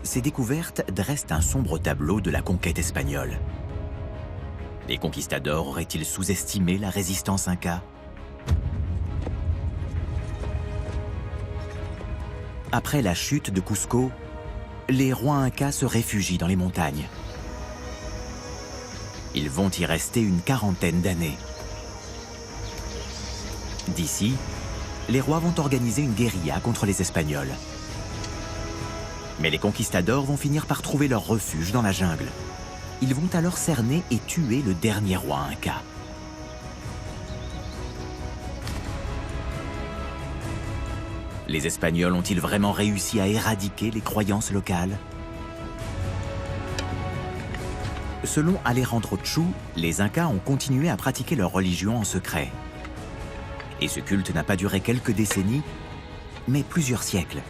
Ces découvertes dressent un sombre tableau de la conquête espagnole. Les conquistadors auraient-ils sous-estimé la résistance inca? Après la chute de Cusco, les rois incas se réfugient dans les montagnes. Ils vont y rester une quarantaine d'années. D'ici, les rois vont organiser une guérilla contre les Espagnols. Mais les conquistadors vont finir par trouver leur refuge dans la jungle. Ils vont alors cerner et tuer le dernier roi inca. Les Espagnols ont-ils vraiment réussi à éradiquer les croyances locales? Selon Alejandro Chu, les Incas ont continué à pratiquer leur religion en secret. Et ce culte n'a pas duré quelques décennies, mais plusieurs siècles.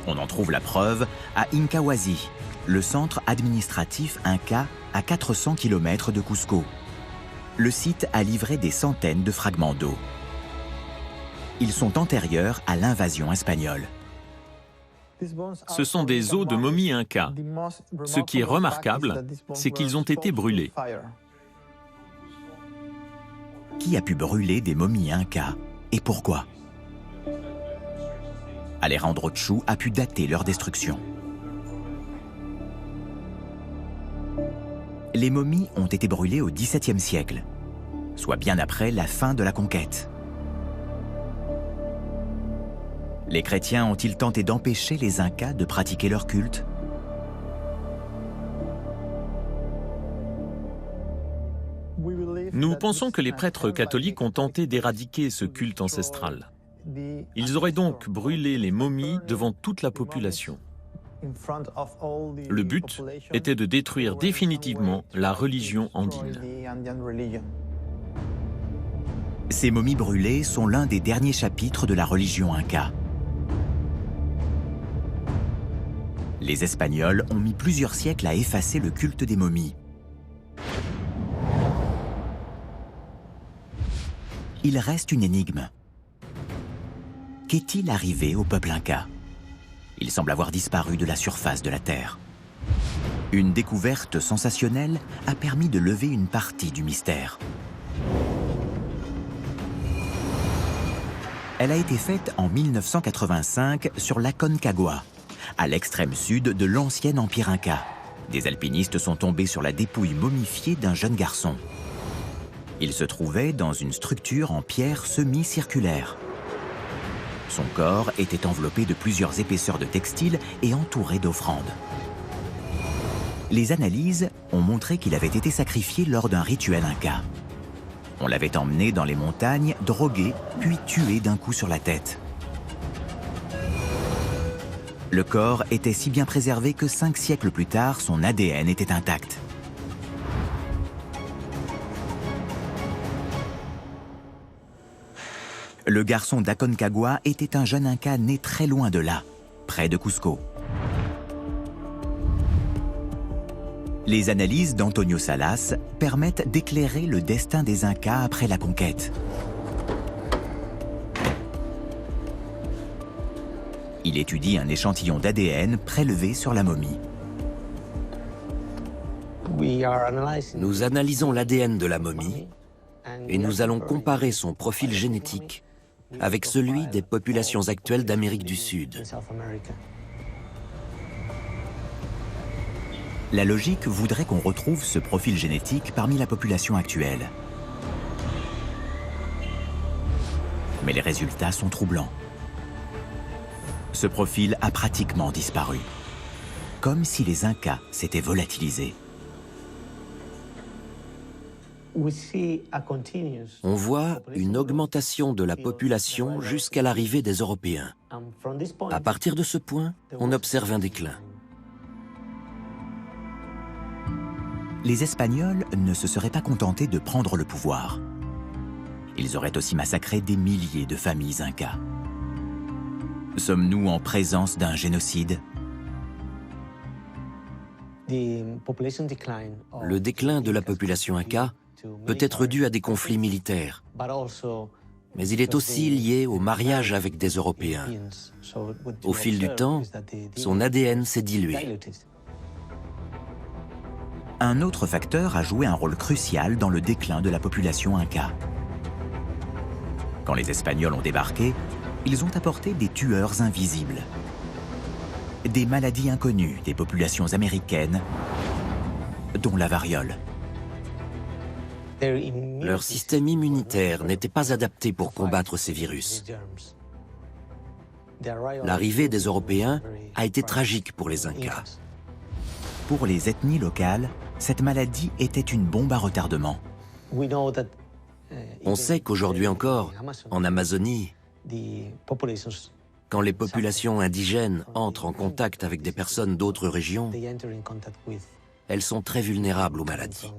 On en trouve la preuve à Incahuasi, le centre administratif inca à 400 km de Cusco. Le site a livré des centaines de fragments d'eau. Ils sont antérieurs à l'invasion espagnole. Ce sont des os de momies incas. Ce qui est remarquable, c'est qu'ils ont été brûlés. Qui a pu brûler des momies incas et pourquoi? Alejandro Chu a pu dater leur destruction. Les momies ont été brûlées au XVIIe siècle, soit bien après la fin de la conquête. Les chrétiens ont-ils tenté d'empêcher les Incas de pratiquer leur culte? Nous pensons que les prêtres catholiques ont tenté d'éradiquer ce culte ancestral. Ils auraient donc brûlé les momies devant toute la population. Le but était de détruire définitivement la religion andine. Ces momies brûlées sont l'un des derniers chapitres de la religion inca. Les Espagnols ont mis plusieurs siècles à effacer le culte des momies. Il reste une énigme. Qu'est-il arrivé au peuple inca? Il semble avoir disparu de la surface de la Terre. Une découverte sensationnelle a permis de lever une partie du mystère. Elle a été faite en 1985 sur l'Aconcagua, à l'extrême sud de l'ancien empire inca. Des alpinistes sont tombés sur la dépouille momifiée d'un jeune garçon. Il se trouvait dans une structure en pierre semi-circulaire. Son corps était enveloppé de plusieurs épaisseurs de textile et entouré d'offrandes. Les analyses ont montré qu'il avait été sacrifié lors d'un rituel inca. On l'avait emmené dans les montagnes, drogué, puis tué d'un coup sur la tête. Le corps était si bien préservé que 5 siècles plus tard, son ADN était intact. Le garçon d'Aconcagua était un jeune Inca né très loin de là, près de Cusco. Les analyses d'Antonio Salas permettent d'éclairer le destin des Incas après la conquête. Il étudie un échantillon d'ADN prélevé sur la momie. Nous analysons l'ADN de la momie et nous allons comparer son profil génétique avec celui des populations actuelles d'Amérique du Sud. La logique voudrait qu'on retrouve ce profil génétique parmi la population actuelle. Mais les résultats sont troublants. Ce profil a pratiquement disparu, comme si les Incas s'étaient volatilisés. On voit une augmentation de la population jusqu'à l'arrivée des Européens. À partir de ce point, on observe un déclin. Les Espagnols ne se seraient pas contentés de prendre le pouvoir. Ils auraient aussi massacré des milliers de familles Incas. Sommes-nous en présence d'un génocide? Le déclin de la population Inca peut être dû à des conflits militaires, mais il est aussi lié au mariage avec des Européens. Au fil du temps, son ADN s'est dilué. Un autre facteur a joué un rôle crucial dans le déclin de la population Inca. Quand les Espagnols ont débarqué, ils ont apporté des tueurs invisibles. Des maladies inconnues des populations américaines, dont la variole. Leur système immunitaire n'était pas adapté pour combattre ces virus. L'arrivée des Européens a été tragique pour les Incas. Pour les ethnies locales, cette maladie était une bombe à retardement. On sait qu'aujourd'hui encore, en Amazonie, quand les populations indigènes entrent en contact avec des personnes d'autres régions, elles sont très vulnérables aux maladies.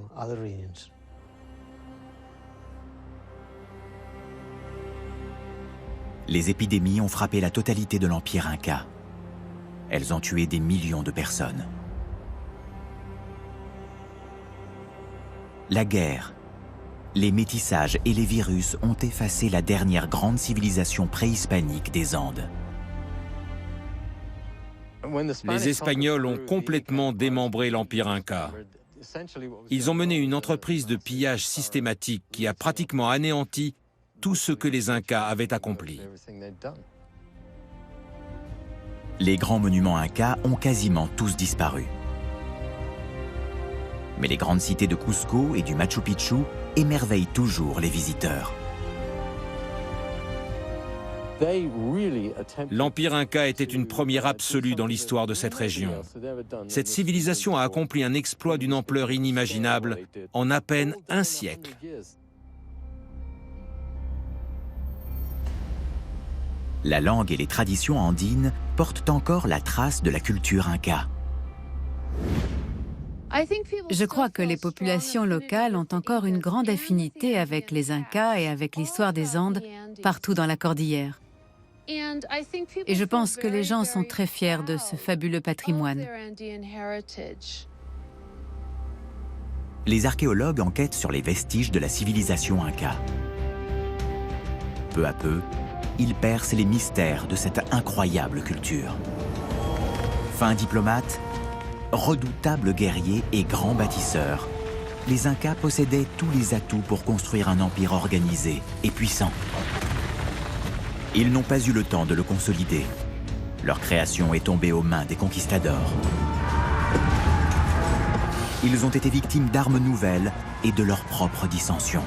Les épidémies ont frappé la totalité de l'Empire Inca. Elles ont tué des millions de personnes. La guerre, les métissages et les virus ont effacé la dernière grande civilisation préhispanique des Andes. Les Espagnols ont complètement démembré l'Empire Inca. Ils ont mené une entreprise de pillage systématique qui a pratiquement anéanti tout ce que les Incas avaient accompli. Les grands monuments Incas ont quasiment tous disparu. Mais les grandes cités de Cusco et du Machu Picchu émerveillent toujours les visiteurs. L'Empire Inca était une première absolue dans l'histoire de cette région. Cette civilisation a accompli un exploit d'une ampleur inimaginable en à peine un siècle. La langue et les traditions andines portent encore la trace de la culture Inca. Je crois que les populations locales ont encore une grande affinité avec les Incas et avec l'histoire des Andes partout dans la cordillère. Et je pense que les gens sont très fiers de ce fabuleux patrimoine. Les archéologues enquêtent sur les vestiges de la civilisation Inca. Peu à peu, ils percent les mystères de cette incroyable culture. Fins diplomates, redoutables guerriers et grands bâtisseurs, les Incas possédaient tous les atouts pour construire un empire organisé et puissant. Ils n'ont pas eu le temps de le consolider. Leur création est tombée aux mains des conquistadors. Ils ont été victimes d'armes nouvelles et de leurs propres dissensions.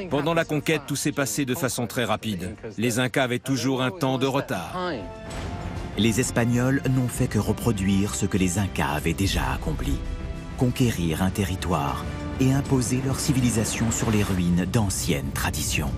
Pendant la conquête, tout s'est passé de façon très rapide. Les Incas avaient toujours un temps de retard. Les Espagnols n'ont fait que reproduire ce que les Incas avaient déjà accompli. Conquérir un territoire et imposer leur civilisation sur les ruines d'anciennes traditions.